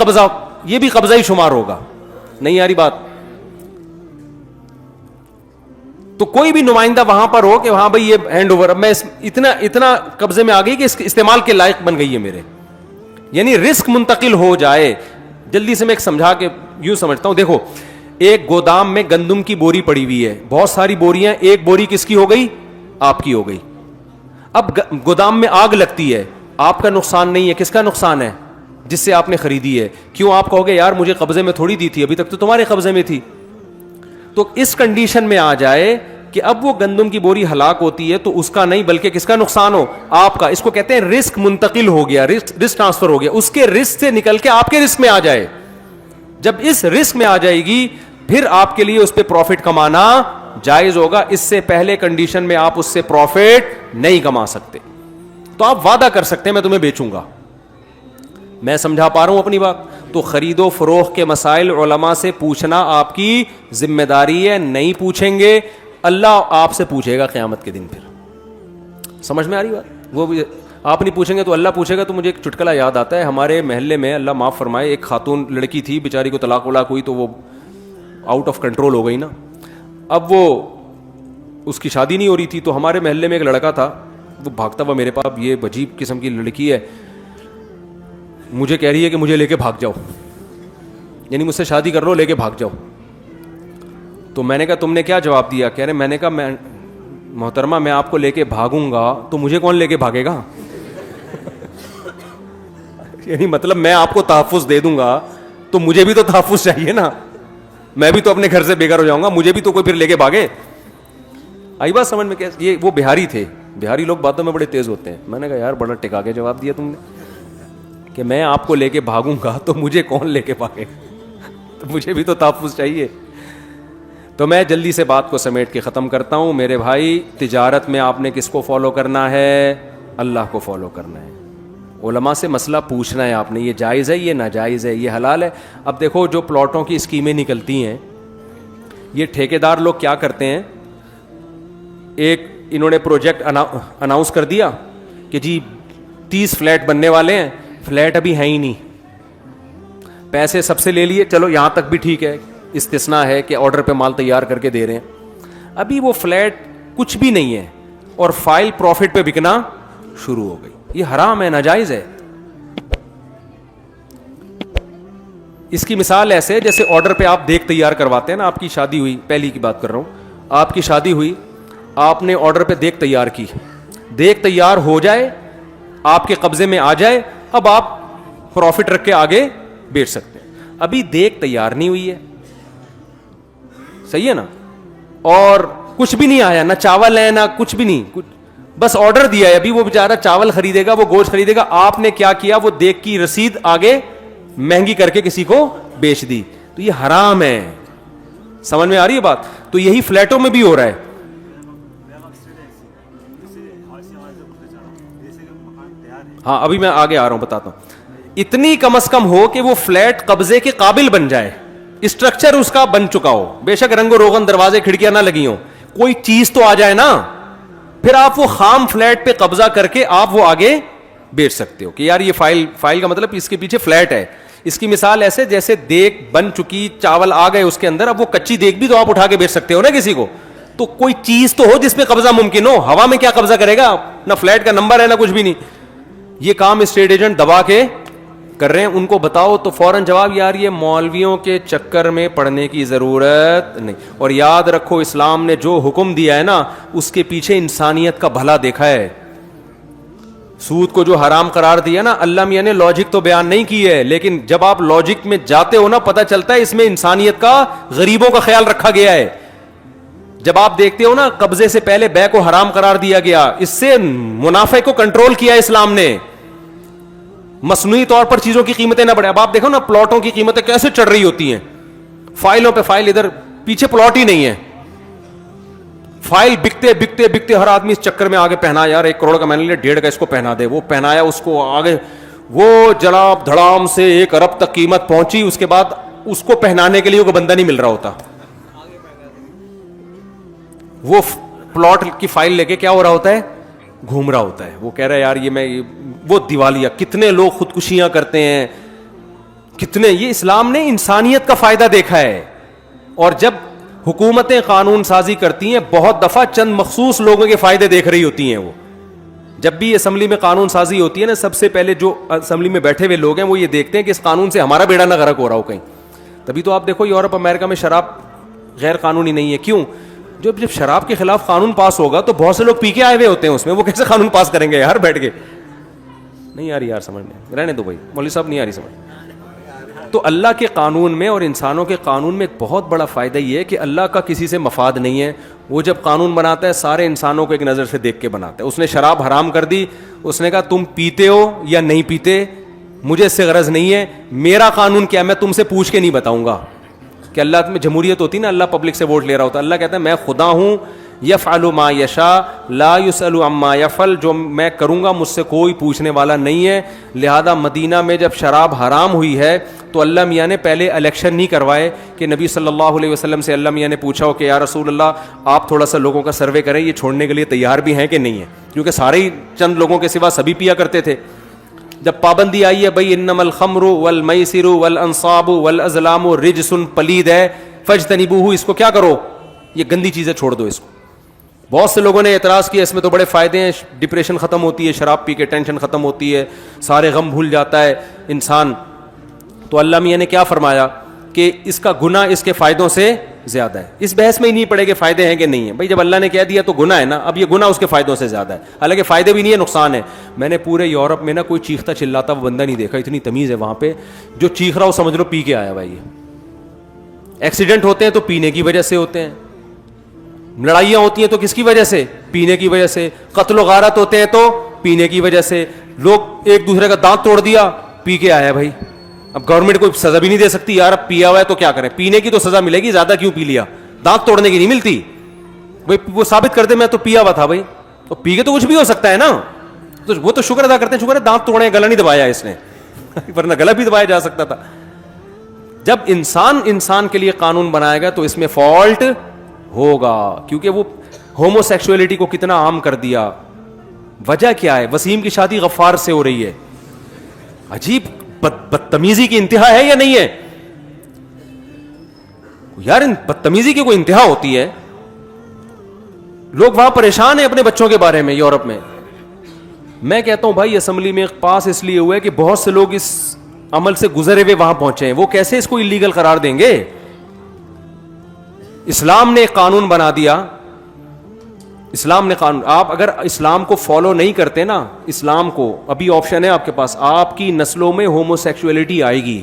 قبضہ ہی شمار ہوگا. نہیں آ رہی بات؟ تو کوئی بھی نمائندہ وہاں پر ہو کہ وہاں بھائی یہ ہینڈ اوور, اب میں اتنا قبضے میں آ گئی کہ اس استعمال کے لائق بن گئی ہے میرے, یعنی رزق منتقل ہو جائے. جلدی سے میں ایک سمجھا کے یوں سمجھتا ہوں, دیکھو ایک گودام میں گندم کی بوری پڑی ہوئی ہے, بہت ساری بوریاں, ایک بوری کس کی ہو گئی, آپ کی ہو گئی. اب گودام میں آگ لگتی ہے, آپ کا نقصان نہیں ہے, کس کا نقصان ہے, جس سے آپ نے خریدی ہے. کیوں؟ آپ کہو گے یار مجھے قبضے میں تھوڑی دی تھی, ابھی تک تو تمہارے قبضے میں تھی. تو اس کنڈیشن میں آ جائے کہ اب وہ گندم کی بوری ہلاک ہوتی ہے تو اس کا نہیں بلکہ کس کا نقصان ہو, آپ کا. اس کو کہتے ہیں رسک منتقل ہو گیا, رسک ٹرانسفر ہو گیا, اس کے رسک سے نکل کے آپ کے رسک میں آ جائے. جب اس رسک میں آ جائے گی پھر آپ کے لیے اس پہ پروفٹ کمانا جائز ہوگا. اس سے پہلے کنڈیشن میں آپ اس سے پروفٹ نہیں کما سکتے. تو آپ وعدہ کر سکتے ہیں میں تمہیں بیچوں گا. میں سمجھا پا رہا ہوں اپنی بات؟ تو خرید و فروخت کے مسائل علماء سے پوچھنا آپ کی ذمہ داری ہے. نہیں پوچھیں گے اللہ آپ سے پوچھے گا قیامت کے دن. پھر سمجھ میں آ رہی بات؟ وہ بھی آپ نہیں پوچھیں گے تو اللہ پوچھے گا. تو مجھے ایک چٹکلا یاد آتا ہے, ہمارے محلے میں اللہ معاف فرمائے ایک خاتون لڑکی تھی, بیچاری کو طلاق ولاق ہوئی تو وہ آؤٹ آف کنٹرول ہو گئی نا. اب وہ اس کی شادی نہیں ہو رہی تھی, تو ہمارے محلے میں ایک لڑکا تھا, وہ بھاگتا ہوا میرے پاس, یہ عجیب قسم کی لڑکی ہے, مجھے کہہ رہی ہے کہ مجھے لے کے بھاگ جاؤ, یعنی مجھ سے شادی کر لو, لے کے بھاگ جاؤ. تو میں نے کہا تم نے کیا جواب دیا؟ کہہ رہے میں نے کہا میں محترمہ میں آپ کو لے کے بھاگوں گا تو مجھے کون لے کے بھاگے گا؟ یعنی مطلب میں آپ کو تحفظ دے دوں گا تو مجھے بھی تو تحفظ چاہیے نا, میں بھی تو اپنے گھر سے بے گھر ہو جاؤں گا, مجھے بھی تو کوئی پھر لے کے بھاگے. آئی بات سمجھ میں؟ کیا یہ وہ بہاری تھے, بہاری لوگ باتوں میں بڑے تیز ہوتے ہیں. میں نے کہا یار بڑا ٹکا کے جواب دیا تم نے کہ میں آپ کو لے کے بھاگوں گا تو مجھے کون لے کے بھاگے, تو مجھے بھی تو تحفظ چاہیے. تو میں جلدی سے بات کو سمیٹ کے ختم کرتا ہوں. میرے بھائی, تجارت میں آپ نے کس کو فالو کرنا ہے؟ اللہ کو فالو کرنا ہے. علماء سے مسئلہ پوچھنا ہے آپ نے, یہ جائز ہے, یہ ناجائز ہے, یہ حلال ہے. اب دیکھو جو پلاٹوں کی اسکیمیں نکلتی ہیں, یہ ٹھیکیدار لوگ کیا کرتے ہیں, ایک انہوں نے پروجیکٹ اناؤنس کر دیا کہ جی 30 فلیٹ بننے والے ہیں, فلیٹ ابھی ہیں ہی نہیں, پیسے سب سے لے لیے, چلو یہاں تک بھی ٹھیک ہے, استثناء ہے کہ آرڈر پہ مال تیار کر کے دے رہے ہیں. ابھی وہ فلیٹ کچھ بھی نہیں ہے اور فائل پروفٹ پہ بکنا شروع ہو گئی. یہ حرام ہے, ناجائز ہے. اس کی مثال ایسے جیسے آرڈر پہ آپ دیکھ تیار کرواتے ہیں نا. آپ کی شادی ہوئی, پہلی کی بات کر رہا ہوں, آپ کی شادی ہوئی, آپ نے آرڈر پہ دیکھ تیار کی, دیکھ تیار ہو جائے, آپ کے قبضے میں آ جائے, اب آپ پروفٹ رکھ کے آگے بیچ سکتے ہیں. ابھی دیکھ تیار نہیں ہوئی ہے, صحیح ہے نا, اور کچھ بھی نہیں آیا, نہ چاول ہے نہ کچھ بھی نہیں, کچھ بس آرڈر دیا ہے. ابھی وہ بیچارہ چاول خریدے گا, وہ گوشت خریدے گا, آپ نے کیا کیا, وہ دیکھ کی رسید آگے مہنگی کر کے کسی کو بیچ دی. تو یہ حرام ہے. سمجھ میں آ رہی ہے بات؟ تو یہی فلیٹوں میں بھی ہو رہا ہے. ہاں ابھی میں آگے آ رہا ہوں, بتاتا ہوں. اتنی کم از کم ہو کہ وہ فلیٹ قبضے کے قابل بن جائے, اسٹرکچر اس کا بن چکا ہو, بے شک رنگ و روغن دروازے کھڑکیاں نہ لگی ہوں, کوئی چیز تو آ جائے نا. پھر آپ وہ خام فلیٹ پہ قبضہ کر کے آپ وہ آگے بیچ سکتے ہو کہ یار یہ فائل کا مطلب اس کے پیچھے فلیٹ ہے. اس کی مثال ایسے جیسے دیگ بن چکی, چاول آ گئے اس کے اندر, اب وہ کچی دیگ بھی تو آپ اٹھا کے بیچ سکتے ہو نا کسی کو. تو کوئی چیز تو ہو جس پہ قبضہ ممکن ہو. ہوا میں کیا قبضہ کرے گا؟ نہ فلیٹ کا نمبر ہے نہ کچھ بھی نہیں. یہ کام اسٹیٹ ایجنٹ دبا کے کر رہے ہیں. ان کو بتاؤ تو فوراً جواب, یار یہ مولویوں کے چکر میں پڑنے کی ضرورت نہیں. اور یاد رکھو اسلام نے جو حکم دیا ہے نا, اس کے پیچھے انسانیت کا بھلا دیکھا ہے. سود کو جو حرام قرار دیا نا, اللہ میاں نے لاجک تو بیان نہیں کی ہے, لیکن جب آپ لاجک میں جاتے ہو نا, پتہ چلتا ہے اس میں انسانیت کا, غریبوں کا خیال رکھا گیا ہے. جب آپ دیکھتے ہو نا قبضے سے پہلے بے کو حرام قرار دیا گیا, اس سے منافع کو کنٹرول کیا اسلام نے, مصنوعی طور پر چیزوں کی قیمتیں نہ بڑھیں. اب آپ دیکھو نا پلاٹوں کی قیمتیں کیسے چڑھ رہی ہوتی ہیں, فائلوں پہ فائل, ادھر پیچھے پلاٹ ہی نہیں ہے, فائل بکتے بکتے بکتے ہر آدمی اس چکر میں آگے پہنا, یار 1 کروڑ کا میں نے لیا, 1.5 کا اس کو پہنا دے. وہ پہنایا اس کو, آگے وہ جناب دھڑام سے 1 ارب تک قیمت پہنچی. اس کے بعد اس کو پہنانے کے لیے وہ بندہ نہیں مل رہا ہوتا. وہ پلاٹ کی فائل لے کے کیا ہو رہا ہوتا ہے, گھوم رہا ہوتا ہے. وہ کہہ رہا ہے یار یہ میں, وہ دیوالیہ, کتنے لوگ خودکشیاں کرتے ہیں, کتنے. یہ اسلام نے انسانیت کا فائدہ دیکھا ہے. اور جب حکومتیں قانون سازی کرتی ہیں بہت دفعہ چند مخصوص لوگوں کے فائدے دیکھ رہی ہوتی ہیں. وہ جب بھی اسمبلی میں قانون سازی ہوتی ہے نا, سب سے پہلے جو اسمبلی میں بیٹھے ہوئے لوگ ہیں وہ یہ دیکھتے ہیں کہ اس قانون سے ہمارا بیڑا نہ غرق ہو رہا ہو کہیں. تبھی تو آپ دیکھو یورپ امریکہ میں شراب غیر قانونی نہیں ہے. کیوں؟ جب شراب کے خلاف قانون پاس ہوگا تو بہت سے لوگ پی کے آئے ہوئے ہوتے ہیں اس میں, وہ کیسے قانون پاس کریں گے یار بیٹھ کے. نہیں آ رہی یار سمجھ میں, رہنے دو بھائی, مولوی صاحب نہیں آ رہی سمجھ. تو اللہ کے قانون میں اور انسانوں کے قانون میں ایک بہت بڑا فائدہ یہ ہے کہ اللہ کا کسی سے مفاد نہیں ہے. وہ جب قانون بناتا ہے سارے انسانوں کو ایک نظر سے دیکھ کے بناتا ہے. اس نے شراب حرام کر دی, اس نے کہا تم پیتے ہو یا نہیں پیتے مجھے اس سے غرض نہیں ہے, میرا قانون کیا میں تم سے پوچھ کے نہیں بتاؤں گا. کہ اللہ میں جمہوریت ہوتی نا, اللہ پبلک سے ووٹ لے رہا ہوتا, اللہ کہتا ہے میں خدا ہوں, یفعل ما یشاء لا یسأل عما یفعل, جو میں کروں گا مجھ سے کوئی پوچھنے والا نہیں ہے. لہذا مدینہ میں جب شراب حرام ہوئی ہے تو اللہ میاں نے پہلے الیکشن نہیں کروائے کہ نبی صلی اللہ علیہ وسلم سے اللہ میاں نے پوچھا ہو کہ یا رسول اللہ آپ تھوڑا سا لوگوں کا سروے کریں, یہ چھوڑنے کے لیے تیار بھی ہیں کہ نہیں ہے, کیونکہ سارے ہی چند لوگوں کے سوا سبھی پیا کرتے تھے. جب پابندی آئی ہے بھائی انما الخمر والمیسر والانصاب والازلام رجس, پلید ہے, فاجتنبوہ, اس کو کیا کرو, یہ گندی چیزیں چھوڑ دو اس کو. بہت سے لوگوں نے اعتراض کیا اس میں تو بڑے فائدے ہیں, ڈپریشن ختم ہوتی ہے, شراب پی کے ٹینشن ختم ہوتی ہے, سارے غم بھول جاتا ہے انسان. تو اللہ میاں نے کیا فرمایا کہ اس کا گناہ اس کے فائدوں سے زیادہ ہے. اس بحث میں ہی نہیں پڑے کہ فائدے ہیں کہ نہیں ہیں, بھائی جب اللہ نے کہہ دیا تو گناہ ہے نا, اب یہ گناہ اس کے فائدوں سے زیادہ ہے. حالانکہ فائدے بھی نہیں ہے, نقصان ہے. میں نے پورے یورپ میں نا کوئی چیختا چلاتا وہ بندہ نہیں دیکھا, اتنی تمیز ہے وہاں پہ. جو چیخ رہا ہو سمجھ لو پی کے آیا بھائی. ایکسیڈنٹ ہوتے ہیں تو پینے کی وجہ سے ہوتے ہیں, لڑائیاں ہوتی ہیں تو کس کی وجہ سے, پینے کی وجہ سے, قتل و غارت ہوتے ہیں تو پینے کی وجہ سے. لوگ ایک دوسرے کا دانت توڑ دیا, پی کے آیا بھائی. اب گورنمنٹ کوئی سزا بھی نہیں دے سکتی یار, اب پیا ہوا ہے تو کیا کریں, پینے کی تو سزا ملے گی, زیادہ کیوں پی لیا, دانت توڑنے کی نہیں ملتی. بھائی وہ ثابت کر دے میں تو پیا ہوا تھا بھائی, تو پی کے تو کچھ بھی ہو سکتا ہے نا, تو وہ تو شکر ادا کرتے ہیں, شکر ہے دانت توڑے, گلا نہیں دبایا اس نے, ورنہ گلا بھی دبایا جا سکتا تھا. جب انسان کے لیے قانون بنائے گا تو اس میں فالٹ ہوگا, کیونکہ وہ ہومو سیکسولیٹی کو کتنا عام کر دیا. وجہ کیا ہے, وسیم کی شادی غفار سے ہو رہی ہے, عجیب بدتمیزی کی انتہا ہے یا نہیں ہے یار, بدتمیزی کی کوئی انتہا ہوتی ہے. لوگ وہاں پریشان ہیں اپنے بچوں کے بارے میں یورپ میں. میں کہتا ہوں بھائی اسمبلی میں پاس اس لیے ہوا ہے کہ بہت سے لوگ اس عمل سے گزرے ہوئے وہاں پہنچے ہیں, وہ کیسے اس کو اللیگل قرار دیں گے. اسلام نے ایک قانون بنا دیا, اسلام نے قانون, آپ اگر اسلام کو فالو نہیں کرتے نا, اسلام کو, ابھی آپشن ہے آپ کے پاس, آپ کی نسلوں میں ہومو سیکسولیٹی آئے گی.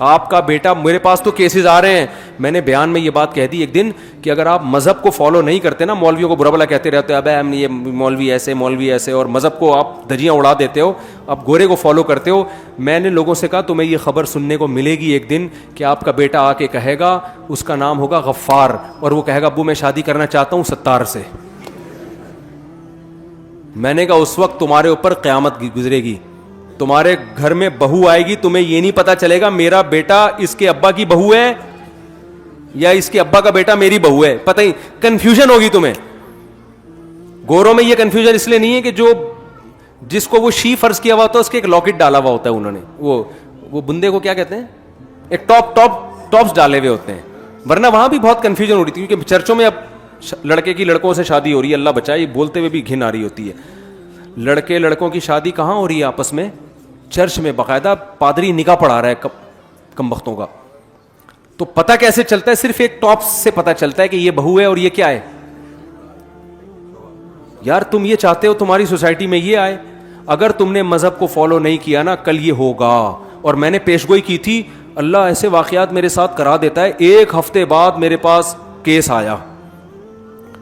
آپ کا بیٹا, میرے پاس تو کیسز آ رہے ہیں, میں نے بیان میں یہ بات کہہ دی ایک دن کہ اگر آپ مذہب کو فالو نہیں کرتے نا, مولویوں کو برا بلا کہتے رہتے, اب ہم یہ مولوی ایسے, اور مذہب کو آپ دھجیاں اڑا دیتے ہو, اب گورے کو فالو کرتے ہو. میں نے لوگوں سے کہا تمہیں یہ خبر سننے کو ملے گی ایک دن کہ آپ کا بیٹا آ کے کہے گا, اس کا نام ہوگا غفار, اور وہ کہے گا ابو میں شادی کرنا چاہتا ہوں ستار سے. میں نے کہا اس وقت تمہارے اوپر قیامت گزرے گی, تمہارے گھر میں بہو آئے گی, تمہیں یہ نہیں پتا چلے گا میرا بیٹا اس کے ابا کی بہو ہے یا اس کے ابا کا بیٹا میری بہو ہے, پتہ ہی, کنفیوژن ہوگی تمہیں. گوروں میں یہ کنفیوژن اس لیے نہیں ہے کہ جو جس کو وہ شی فرض کیا ہوا ہوتا ہے اس کے ایک لاکٹ ڈالا ہوا ہوتا ہے انہوں نے, وہ بندے کو کیا کہتے ہیں, ایک ٹاپس ڈالے ہوئے ہوتے ہیں, ورنہ وہاں بھی بہت کنفیوژن ہو رہی تھی. کیونکہ چرچوں میں اب لڑکے کی لڑکوں سے شادی ہو رہی ہے, اللہ بچائے, بولتے ہوئے بھی گھن آ رہی ہوتی ہے. لڑکے لڑکوں کی شادی کہاں ہو رہی ہے آپس میں, چرچ میں, باقاعدہ پادری نکاح پڑھا رہا ہے کم بختوں کا. تو پتہ کیسے چلتا ہے, صرف ایک ٹاپ سے پتہ چلتا ہے کہ یہ بہو ہے اور یہ کیا ہے. یار تم یہ چاہتے ہو تمہاری سوسائٹی میں یہ آئے, اگر تم نے مذہب کو فالو نہیں کیا نا کل یہ ہوگا. اور میں نے پیش گوئی کی تھی, اللہ ایسے واقعات میرے ساتھ کرا دیتا ہے. ایک ہفتے بعد میرے پاس کیس آیا,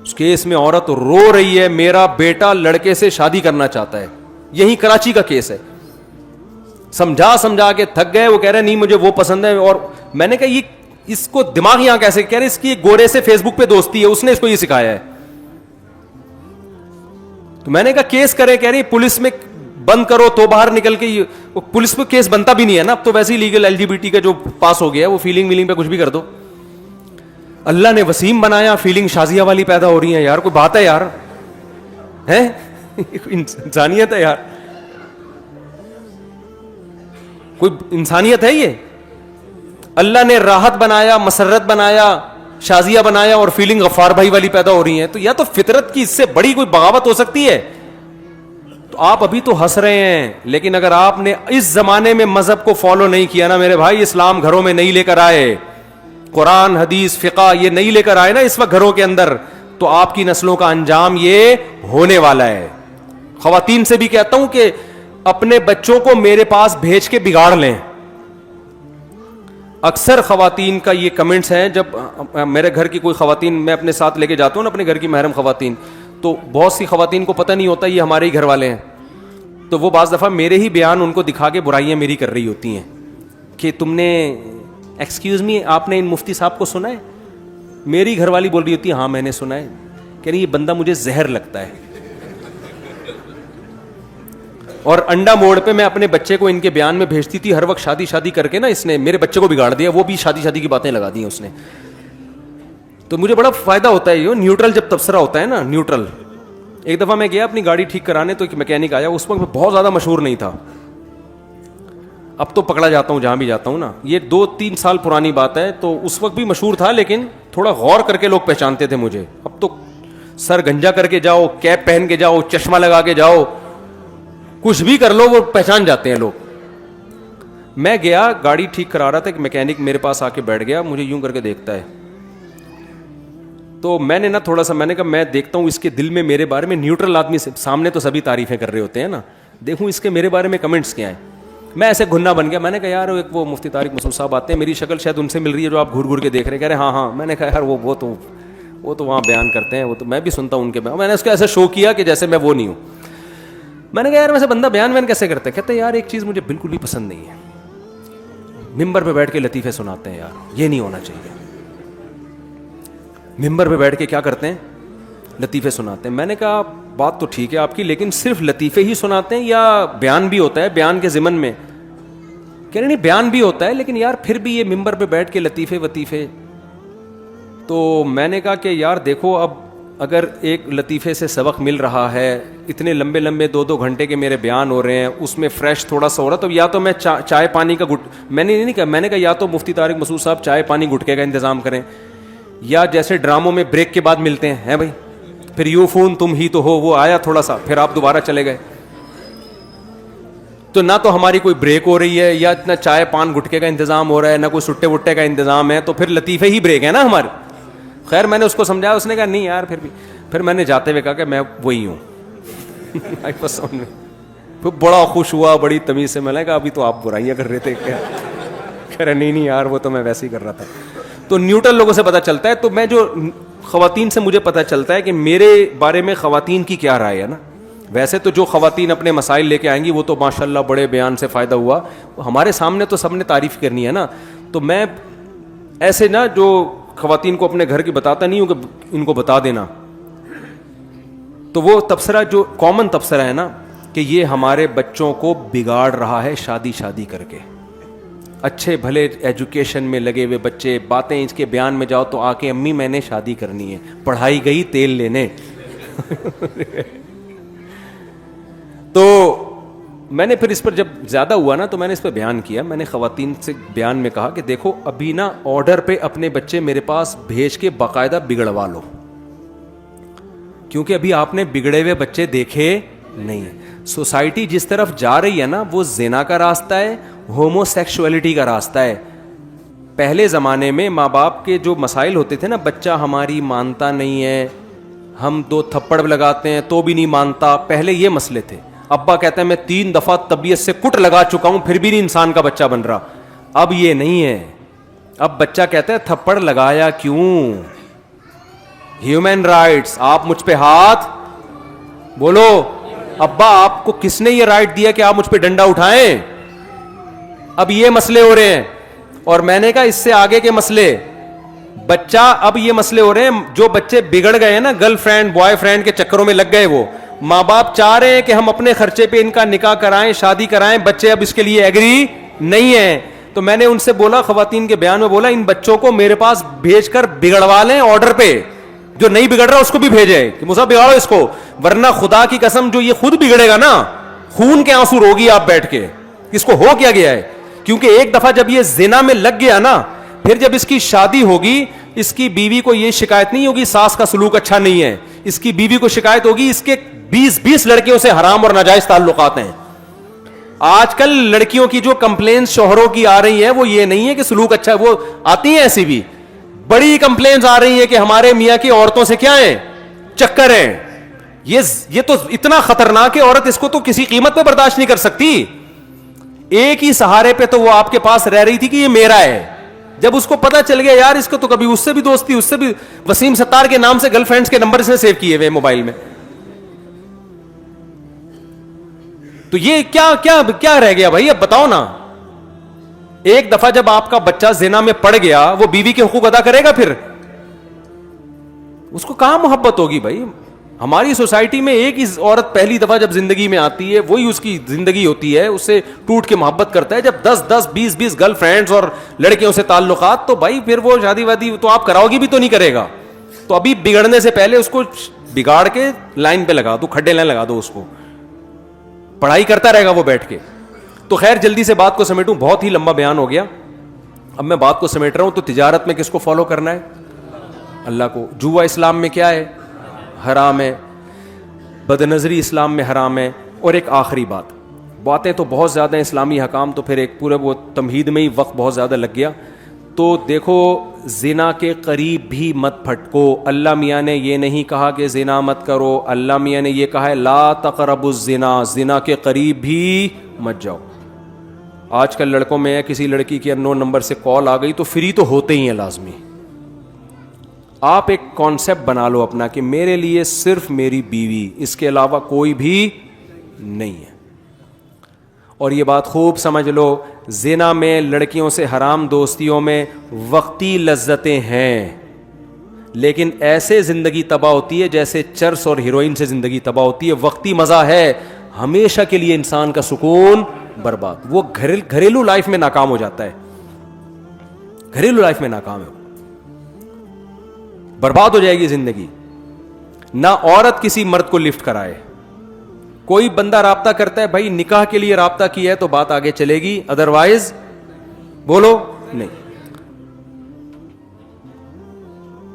اس کیس میں عورت رو رہی ہے میرا بیٹا لڑکے سے شادی کرنا چاہتا ہے, یہی کراچی کا کیس ہے. سمجھا کے تھک گئے, وہ کہہ رہے نہیں مجھے وہ پسند ہے. اور میں نے کہا یہ اس کو دماغ یہاں کیسے, کہہ رہے اس کی گورے سے فیس بک پہ دوستی ہے, اس نے اس کو یہ سکھایا ہے. تو میں نے کہا کیس کرے, کہہ رہی پولیس میں بند کرو تو باہر نکل کے پولیس پہ کیس بنتا بھی نہیں ہے نا اب تو ویسے ہی لیگل LGBT کا جو پاس ہو گیا ہے وہ فیلنگ پہ کچھ بھی کر دو. اللہ نے وسیم بنایا, فیلنگ شازیہ والی پیدا ہو رہی ہیں یار, کوئی بات ہے یار, ہے انسانیت ہے یار, کوئی انسانیت ہے یہ؟ اللہ نے راحت بنایا, مسرت بنایا, شازیہ بنایا, اور فیلنگ غفار بھائی والی پیدا ہو رہی ہیں. تو یا تو فطرت کی اس سے بڑی کوئی بغاوت ہو سکتی ہے؟ تو آپ ابھی تو ہنس رہے ہیں, لیکن اگر آپ نے اس زمانے میں مذہب کو فالو نہیں کیا نا میرے بھائی, اسلام گھروں میں نہیں لے کر آئے, قرآن حدیث فقہ یہ نہیں لے کر آئے نا اس وقت گھروں کے اندر, تو آپ کی نسلوں کا انجام یہ ہونے والا ہے. خواتین سے بھی کہتا ہوں کہ اپنے بچوں کو میرے پاس بھیج کے بگاڑ لیں. اکثر خواتین کا یہ کمنٹس ہیں, جب میرے گھر کی کوئی خواتین میں اپنے ساتھ لے کے جاتا ہوں نا, اپنے گھر کی محرم خواتین, تو بہت سی خواتین کو پتہ نہیں ہوتا یہ ہمارے ہی گھر والے ہیں, تو وہ بعض دفعہ میرے ہی بیان ان کو دکھا کے برائیاں میری کر رہی ہوتی ہیں کہ تم نے ایکسکیوز می آپ نے ان مفتی صاحب کو سنا ہے؟ میری گھر والی بول رہی ہوتی ہے ہاں میں نے سنا ہے. کہ نہیں یہ بندہ مجھے زہر لگتا ہے. اور انڈا موڑ پہ میں اپنے بچے کو ان کے بیان میں بھیجتی تھی ہر وقت, شادی کر کے نا اس نے میرے بچے کو بگاڑ دیا, وہ بھی شادی کی باتیں لگا دی اس نے. تو مجھے بڑا فائدہ ہوتا ہے یہ نیوٹرل جب تبصرہ ہوتا ہے نا, نیوٹرل. ایک دفعہ میں گیا اپنی گاڑی ٹھیک کرانے, تو ایک میکینک آیا, اس وقت میں بہت زیادہ مشہور نہیں تھا, اب تو پکڑا جاتا ہوں جہاں بھی جاتا ہوں نا, یہ 2-3 سال پرانی بات ہے. تو اس وقت بھی مشہور تھا, لیکن تھوڑا غور کر کے لوگ پہچانتے تھے مجھے. اب تو سر گنجا کر کے جاؤ, کیپ پہن کے جاؤ, چشمہ لگا کے جاؤ, کچھ بھی کر لو وہ پہچان جاتے ہیں لوگ. میں گیا گاڑی ٹھیک کرا رہا تھا, کہ میکینک میرے پاس آ کے بیٹھ گیا, مجھے یوں کر کے دیکھتا ہے. تو میں نے نا تھوڑا سا, میں نے کہا میں دیکھتا ہوں اس کے دل میں میرے بارے میں, نیوٹرل آدمی سے سامنے تو سبھی تعریفیں کر رہے ہوتے ہیں نا, دیکھوں اس کے میرے بارے میں کمنٹس کیا ہیں. میں ایسے گھننا بن گیا, میں نے کہا یار ایک وہ مفتی طارق مسعود صاحب آتے ہیں, میری شکل شاید ان سے مل رہی ہے جو آپ گھور گھور کے دیکھ رہے ہیں. کہہ رہے ہاں. میں نے کہا یار وہ تو وہاں بیان کرتے ہیں, وہ تو میں بھی سنتا ہوں ان کے بیان. میں نے اس کو ایسا شو کیا کہ جیسے میں وہ نہیں ہوں. میں نے کہا یار ویسے بندہ بیان کیسے کرتا ہے؟ کہتے ہیں یار ایک چیز مجھے بالکل بھی پسند نہیں ہے, ممبر پہ بیٹھ کے لطیفے سناتے ہیں یار, یہ نہیں ہونا چاہیے. ممبر پہ بیٹھ کے کیا کرتے ہیں؟ لطیفے سناتے ہیں. میں نے کہا بات تو ٹھیک ہے آپ کی, لیکن صرف لطیفے ہی سناتے ہیں یا بیان بھی ہوتا ہے بیان کے ضمن میں؟ کہہ رہے نہیں بیان بھی ہوتا ہے, لیکن یار پھر بھی یہ ممبر پہ بیٹھ کے لطیفے وطیفے. تو میں نے کہا کہ یار دیکھو, اب اگر ایک لطیفے سے سبق مل رہا ہے, اتنے لمبے 2 گھنٹے کے میرے بیان ہو رہے ہیں, اس میں فریش تھوڑا سا ہو رہا, تو یا تو میں چائے پانی کا میں نے نہیں کہا, میں نے کہا یا تو مفتی طارق مسعود صاحب چائے پانی گٹکے کا انتظام کریں, یا جیسے ڈراموں میں بریک کے بعد ملتے ہیں بھائی, پھر یو فون تم ہی تو ہو, وہ آیا تھوڑا سا, پھر آپ دوبارہ چلے گئے. تو نہ تو ہماری کوئی بریک ہو رہی ہے, یا اتنا چائے پان گٹکے کا انتظام ہو رہا ہے, نہ کوئی سٹے وٹے کا انتظام ہے, تو پھر لطیفے ہی بریک ہے نا ہمارے. خیر میں نے اس کو سمجھایا, اس نے کہا نہیں یار پھر میں نے جاتے ہوئے کہا کہ میں وہی ہوں. پھر بڑا خوش ہوا, بڑی تمیز سے. میں نے کہا ابھی تو آپ برائیاں کر رہے تھے. کہہ رہے نہیں یار وہ تو میں ویسے ہی کر رہا تھا. تو نیوٹرل لوگوں سے پتہ چلتا ہے. تو میں جو خواتین سے مجھے پتہ چلتا ہے کہ میرے بارے میں خواتین کی کیا رائے ہے نا. ویسے تو جو خواتین اپنے مسائل لے کے آئیں گی وہ تو ماشاءاللہ بڑے بیان سے فائدہ ہوا, ہمارے سامنے تو سب نے تعریف کرنی ہے نا. تو میں ایسے نا جو خواتین کو اپنے گھر کی بتاتا نہیں ہوں کہ ان کو بتا دینا, تو وہ تبصرہ جو کامن تبصرہ ہے نا کہ یہ ہمارے بچوں کو بگاڑ رہا ہے شادی کر کے. اچھے بھلے ایجوکیشن میں لگے ہوئے بچے, باتیں اس کے بیان میں جاؤ تو آ کے امی میں نے شادی کرنی ہے, پڑھائی گئی تیل لینے. تو میں نے پھر اس پر جب زیادہ ہوا نا تو میں نے اس پہ بیان کیا. میں نے خواتین سے بیان میں کہا کہ دیکھو ابھی نا آرڈر پہ اپنے بچے میرے پاس بھیج کے باقاعدہ بگڑوا لو, کیونکہ ابھی آپ نے بگڑے ہوئے بچے دیکھے نہیں ہیں. سوسائٹی جس طرف جا رہی ہے نا وہ زنا کا راستہ ہے, ہومو سیکشولیٹی کا راستہ ہے. پہلے زمانے میں ماں باپ کے جو مسائل ہوتے تھے نا, بچہ ہماری مانتا نہیں ہے, ہم 2 تھپڑ لگاتے ہیں تو بھی نہیں مانتا, پہلے یہ مسئلے تھے. ابا کہتا ہے میں 3 دفعہ طبیعت سے کٹ لگا چکا ہوں پھر بھی نہیں انسان کا بچہ بن رہا. اب یہ نہیں ہے, اب بچہ کہتا ہے تھپڑ لگایا کیوں, ہیومن رائٹس, آپ مجھ پہ ہاتھ بولو, ابا آپ کو کس نے یہ رائٹ دیا کہ آپ مجھ پہ ڈنڈا اٹھائیں. اب یہ مسئلے ہو رہے ہیں. اور میں نے کہا اس سے آگے کے مسئلے, بچہ اب یہ مسئلے ہو رہے ہیں, جو بچے بگڑ گئے ہیں نا گرل فرینڈ بوائے فرینڈ کے چکروں میں لگ گئے, ماں باپ چاہ رہے ہیں کہ ہم اپنے خرچے پہ ان کا نکاح کرائیں, شادی کرائیں, بچے اب اس کے لیے ایگری نہیں ہیں. تو میں نے ان سے بولا, خواتین کے بیان میں بولا, ان بچوں کو میرے پاس بھیج کر بگڑوا لیں آرڈر پہ, جو نہیں بگڑ رہا اس کو بھی بھیجیں کہ مصعب بگاڑو اس کو, ورنہ خدا کی قسم جو یہ خود بگڑے گا نا, خون کے آنسو روگی آپ بیٹھ کے, اس کو ہو کیا گیا ہے. کیونکہ ایک دفعہ جب یہ زنا میں لگ گیا نا, پھر جب اس کی شادی ہوگی, اس کی بیوی کو یہ شکایت نہیں ہوگی ساس کا سلوک اچھا نہیں ہے, اس کی بیوی کو شکایت ہوگی اس کے 20 لڑکیوں سے حرام اور ناجائز تعلقات ہیں. آج کل لڑکیوں کی جو کمپلینس شوہروں کی آ رہی ہیں وہ یہ نہیں ہے کہ سلوک اچھا ہے, وہ آتی ہیں ایسی بھی بڑی کمپلینس آ رہی ہیں کہ ہمارے میاں کی عورتوں سے کیا ہیں, چکر ہیں. یہ تو اتنا خطرناک ہے, عورت اس کو تو کسی قیمت پہ برداشت نہیں کر سکتی. ایک ہی سہارے پہ تو وہ آپ کے پاس رہ رہی تھی کہ یہ میرا ہے. جب اس کو پتا چل گیا یار اس کو تو کبھی اس سے بھی دوستی, اس سے بھی, وسیم ستار کے نام سے گرل فرینڈز کے نمبر اس نے سیو کیے ہوئے موبائل میں, تو یہ کیا رہ گیا بھائی, اب بتاؤ نا. ایک دفعہ جب آپ کا بچہ زنا میں پڑ گیا, وہ بیوی کے حقوق ادا کرے گا, پھر اس کو کہاں محبت ہوگی بھائی. ہماری سوسائٹی میں ایک ہی عورت پہلی دفعہ جب زندگی میں آتی ہے, وہی اس کی زندگی ہوتی ہے, اس سے ٹوٹ کے محبت کرتا ہے. جب 10-20 گرل فرینڈز اور لڑکیوں سے تعلقات, تو بھائی پھر وہ شادی وادی تو آپ کراؤ گی بھی تو نہیں کرے گا. تو ابھی بگڑنے سے پہلے اس کو بگاڑ کے لائن پہ لگا دو, کھڈے لائن لگا دو اس کو, پڑھائی کرتا رہے گا وہ بیٹھ کے. تو خیر جلدی سے بات کو سمیٹوں, بہت ہی لمبا بیان ہو گیا. اب میں بات کو سمیٹ رہا ہوں. تو تجارت میں کس کو فالو کرنا ہے؟ اللہ کو. جوا اسلام میں کیا ہے؟ حرام ہے. بد نظری اسلام میں حرام ہے. اور ایک آخری بات, باتیں تو بہت زیادہ ہیں اسلامی حکام, تو پھر ایک پورے وہ تمہید میں ہی وقت بہت زیادہ لگ گیا. تو دیکھو, زنا کے قریب بھی مت پھٹکو. اللہ میاں نے یہ نہیں کہا کہ زنا مت کرو, اللہ میاں نے یہ کہا ہے لا تقربوا الزنا, زنا کے قریب بھی مت جاؤ. آج کل لڑکوں میں کسی لڑکی کی انون نمبر سے کال آ گئی تو فری تو ہوتے ہی ہیں لازمی. آپ ایک کانسیپٹ بنا لو اپنا کہ میرے لیے صرف میری بیوی, اس کے علاوہ کوئی بھی نہیں ہے. اور یہ بات خوب سمجھ لو, زنا میں, لڑکیوں سے حرام دوستیوں میں وقتی لذتیں ہیں, لیکن ایسے زندگی تباہ ہوتی ہے جیسے چرس اور ہیروئن سے زندگی تباہ ہوتی ہے. وقتی مزہ ہے, ہمیشہ کے لیے انسان کا سکون برباد. وہ گھریلو لائف میں ناکام ہو جاتا ہے, گھریلو لائف میں ناکام ہے, برباد ہو جائے گی زندگی. نہ عورت کسی مرد کو لفٹ کرائے. کوئی بندہ رابطہ کرتا ہے بھائی نکاح کے لیے رابطہ کیا ہے تو بات آگے چلے گی, ادروائز بولو نہیں.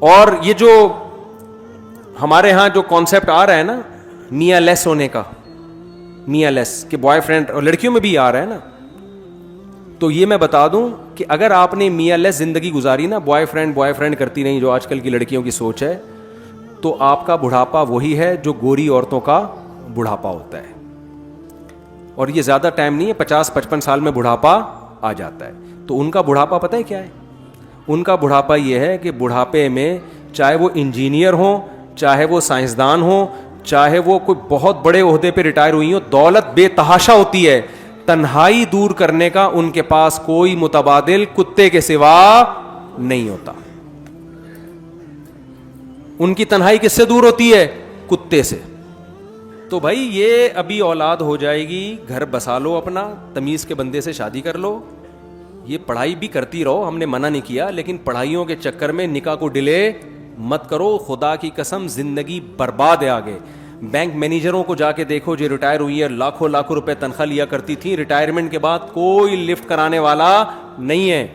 اور یہ جو ہمارے ہاں جو کانسیپٹ آ رہا ہے نا میاں لیس ہونے کا, میاں لیس کہ بوائے فرینڈ, اور لڑکیوں میں بھی آ رہا ہے نا, تو یہ میں بتا دوں کہ اگر آپ نے میاں لیس زندگی گزاری نا, بوائے فرینڈ کرتی نہیں, جو آج کل کی لڑکیوں کی سوچ ہے, تو آپ کا بڑھاپا وہی ہے جو گوری عورتوں کا بڑھاپا ہوتا ہے. اور یہ زیادہ ٹائم نہیں ہے, 50-55 سال میں بڑھاپا آ جاتا ہے. تو ان کا بڑھاپا پتہ ہے کیا ہے؟ ان کا بڑھاپا یہ ہے کہ بڑھاپے میں چاہے وہ انجینئر ہوں, چاہے وہ سائنسدان ہوں, چاہے وہ کوئی بہت بڑے عہدے پہ ریٹائر ہوئی ہوں, دولت بے تحاشا ہوتی ہے, تنہائی دور کرنے کا ان کے پاس کوئی متبادل کتے کے سوا نہیں ہوتا. ان کی تنہائی کس سے دور ہوتی ہے؟ کتے سے. تو بھائی یہ ابھی اولاد ہو جائے گی, گھر بسا لو اپنا, تمیز کے بندے سے شادی کر لو. یہ پڑھائی بھی کرتی رہو, ہم نے منع نہیں کیا, لیکن پڑھائیوں کے چکر میں نکاح کو ڈیلے مت کرو. خدا کی قسم زندگی برباد ہے آگے. بینک مینیجروں کو جا کے دیکھو جو ریٹائر ہوئی ہے, لاکھوں روپے تنخواہ لیا کرتی تھی, ریٹائرمنٹ کے بعد کوئی لفٹ کرانے والا نہیں ہے.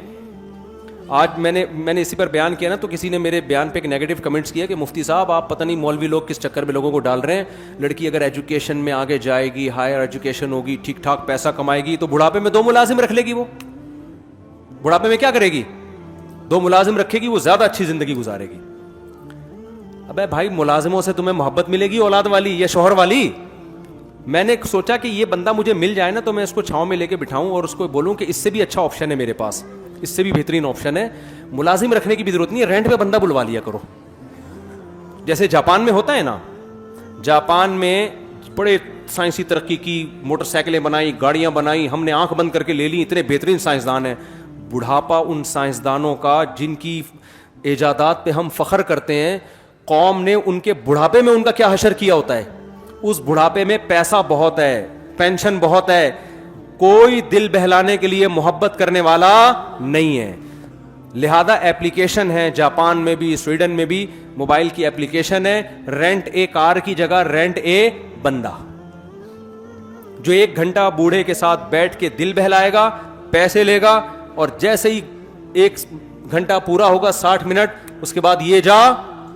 آج میں نے اسی پر بیان کیا نا, تو کسی نے میرے بیان پہ ایک نیگیٹو کمنٹس کیا کہ مفتی صاحب آپ پتہ نہیں مولوی لوگ کس چکر میں لوگوں کو ڈال رہے ہیں. لڑکی اگر ایجوکیشن میں آگے جائے گی, ہائر ایجوکیشن ہوگی, ٹھیک ٹھاک پیسہ کمائے گی, تو بڑھاپے میں 2 ملازم رکھ لے گی. وہ بڑھاپے میں کیا کرے گی؟ 2 ملازم رکھے گی, وہ زیادہ اچھی زندگی گزارے گی. ابے بھائی ملازموں سے تمہیں محبت ملے گی اولاد والی یا شوہر والی؟ میں نے سوچا کہ یہ بندہ مجھے مل جائے نا, تو میں اس کو چھاؤں میں لے کے بٹھاؤں اور اس کو بولوں کہ اس سے بھی اچھا آپشن ہے میرے پاس, اس سے بھی بہترین آپشن ہے. ملازم رکھنے کی بھی ضرورت نہیں ہے, رینٹ پہ بندہ بلوا لیا کرو. جیسے جاپان میں ہوتا ہے نا, جاپان میں بڑے سائنسی ترقی کی, موٹر سائیکلیں بنائی, گاڑیاں بنائی, ہم نے آنکھ بند کر کے لے لی, اتنے بہترین سائنسدان ہیں. بڑھاپا ان سائنسدانوں کا جن کی ایجادات پہ ہم فخر کرتے ہیں, قوم نے ان کے بڑھاپے میں ان کا کیا حشر کیا ہوتا ہے, اس بڑھاپے میں پیسہ بہت ہے, پینشن بہت ہے, کوئی دل بہلانے کے لیے محبت کرنے والا نہیں ہے. لہذا ایپلیکیشن ہے, جاپان میں بھی سویڈن میں بھی موبائل کی ایپلیکیشن ہے, رینٹ اے کار کی جگہ رینٹ اے بندہ, جو 1 گھنٹہ بوڑھے کے ساتھ بیٹھ کے دل بہلائے گا, پیسے لے گا, اور جیسے ہی 1 گھنٹہ پورا ہوگا 60 منٹ, اس کے بعد یہ جا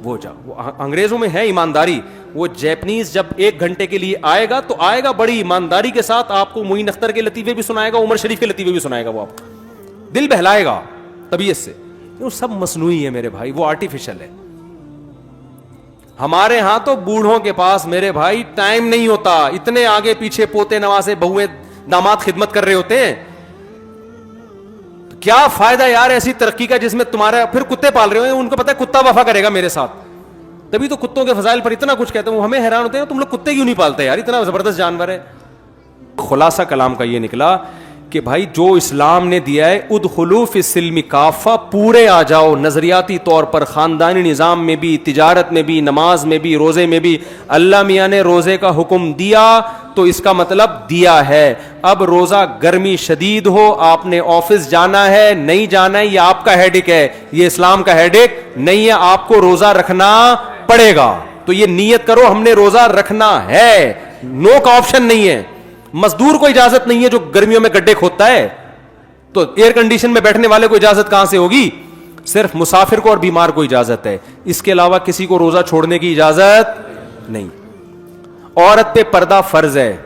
وہ جا. وہ انگریزوں میں ہے ایمانداری. وہ جیپنیز جب 1 گھنٹے کے لیے آئے گا تو آئے گا بڑی ایمانداری کے ساتھ, آپ کو معین اختر کے لطیفے بھی سنائے گا, عمر شریف کے لطیفے بھی سنائے گا, وہ آپ کو دل بہلائے گا طبیعت سے. وہ سب مصنوعی ہے میرے بھائی, وہ آرٹیفیشل ہے. ہمارے ہاں تو بوڑھوں کے پاس میرے بھائی ٹائم نہیں ہوتا, اتنے آگے پیچھے پوتے نواسے بہویں داماد خدمت کر رہے ہوتے ہیں. کیا فائدہ یار ایسی ترقی کا جس میں تمہارا پھر کتے پال رہے ہو, ان کو پتا ہے کتا وفا کرے گا میرے ساتھ, تبھی تو کتوں کے فضائل پر اتنا کچھ کہتے ہیں. وہ ہمیں حیران ہوتے ہیں تم لوگ کتے کیوں نہیں پالتے یار, اتنا زبردست جانور ہے. خلاصہ کلام کا یہ نکلا کہ بھائی جو اسلام نے دیا ہے, ادخلوا فی السلم کافہ, پورے آ جاؤ نظریاتی طور پر, خاندانی نظام میں بھی, تجارت میں بھی, نماز میں بھی, روزے میں بھی. اللہ میاں نے روزے کا حکم دیا تو اس کا مطلب دیا ہے. اب روزہ گرمی شدید ہو, آپ نے آفس جانا ہے نہیں جانا ہے, یہ آپ کا ہیڈک ہے, یہ اسلام کا ہیڈک نہیں ہے. آپ کو روزہ رکھنا پڑے گا, تو یہ نیت کرو ہم نے روزہ رکھنا ہے, نو کا آپشن نہیں ہے. مزدور کو اجازت نہیں ہے جو گرمیوں میں گڈھے کھودتا ہے, تو ایئر کنڈیشن میں بیٹھنے والے کو اجازت کہاں سے ہوگی؟ صرف مسافر کو اور بیمار کو اجازت ہے, اس کے علاوہ کسی کو روزہ چھوڑنے کی اجازت نہیں. عورت پہ پردہ فرض ہے.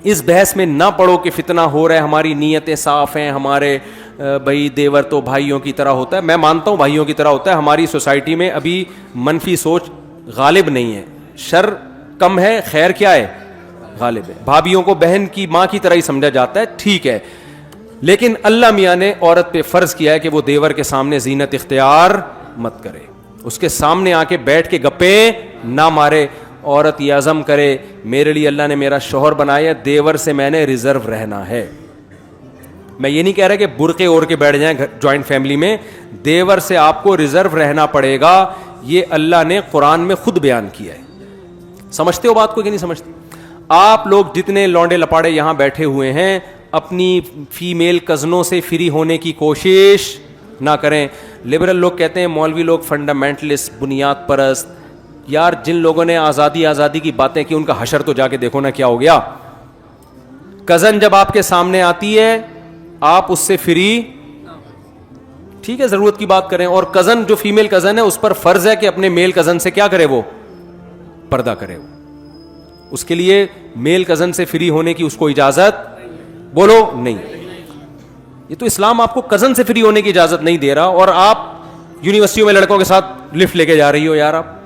اس بحث میں نہ پڑو کہ فتنہ ہو رہا ہے, ہماری نیتیں صاف ہیں, ہمارے بھائی دیور تو بھائیوں کی طرح ہوتا ہے. میں مانتا ہوں بھائیوں کی طرح ہوتا ہے. ہماری سوسائٹی میں ابھی منفی سوچ غالب نہیں ہے, شر کم ہے, خیر کیا ہے؟ غالب ہے. بھابھیوں کو بہن کی ماں کی طرح ہی سمجھا جاتا ہے, ٹھیک ہے. لیکن اللہ میاں نے عورت پہ فرض کیا ہے کہ وہ دیور کے سامنے زینت اختیار مت کرے, اس کے سامنے آ کے بیٹھ کے گپے نہ مارے. عورت یہ عزم کرے میرے لیے اللہ نے میرا شوہر بنایا, دیور سے میں نے ریزرو رہنا ہے. میں یہ نہیں کہہ رہا کہ برقعے اوڑھ کے بیٹھ جائیں جوائنٹ فیملی میں, دیور سے آپ کو ریزرو رہنا پڑے گا. یہ اللہ نے قرآن میں خود بیان کیا ہے. سمجھتے ہو بات کو کہ نہیں سمجھتے؟ آپ لوگ جتنے لونڈے لپاڑے یہاں بیٹھے ہوئے ہیں, اپنی فیمیل کزنوں سے فری ہونے کی کوشش نہ کریں. لبرل لوگ کہتے ہیں مولوی لوگ فنڈامنٹلسٹ, بنیاد پرست. یار جن لوگوں نے آزادی کی باتیں کی ان کا حشر تو جا کے دیکھو نا کیا ہو گیا. کزن جب آپ کے سامنے آتی ہے آپ اس سے فری, ٹھیک ہے ضرورت کی بات کریں, اور کزن جو فیمیل کزن ہے اس پر فرض ہے کہ اپنے میل کزن سے کیا کرے, وہ پردہ کرے. اس کے لیے میل کزن سے فری ہونے کی اس کو اجازت بولو نہیں. یہ تو اسلام آپ کو کزن سے فری ہونے کی اجازت نہیں دے رہا, اور آپ یونیورسٹیوں میں لڑکوں کے ساتھ لفٹ لے کے جا رہی ہو. یار آپ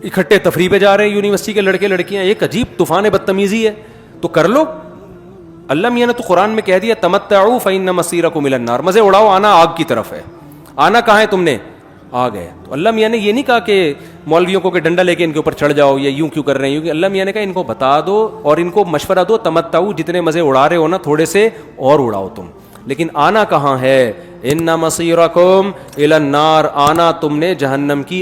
اکٹھے تفریح پہ جا رہے ہیں یونیورسٹی کے لڑکے لڑکیاں, ایک عجیب طوفان بدتمیزی ہے. تو کر لو, اللہ میاں نے تو قرآن میں کہہ دیا تمتعوا فإن مصيركم إلى النار, مزے اڑاؤ, آنا آگ کی طرف ہے. آنا کہاں ہے تم نے؟ آگ ہے. تو اللہ میاں نے یہ نہیں کہا کہ مولویوں کو کہ ڈنڈا لے کے ان کے اوپر چڑھ جاؤ یا یوں کیوں کر رہے ہیں, کیونکہ اللہ میاں نے کہا ان کو بتا دو اور ان کو مشورہ دو, تمتعوا, جتنے مزے اڑا رہے ہو نا تھوڑے سے اور اڑاؤ تم, لیکن آنا کہاں ہے؟ ان مصيركم إلى النار, آنا تم نے جہنم کی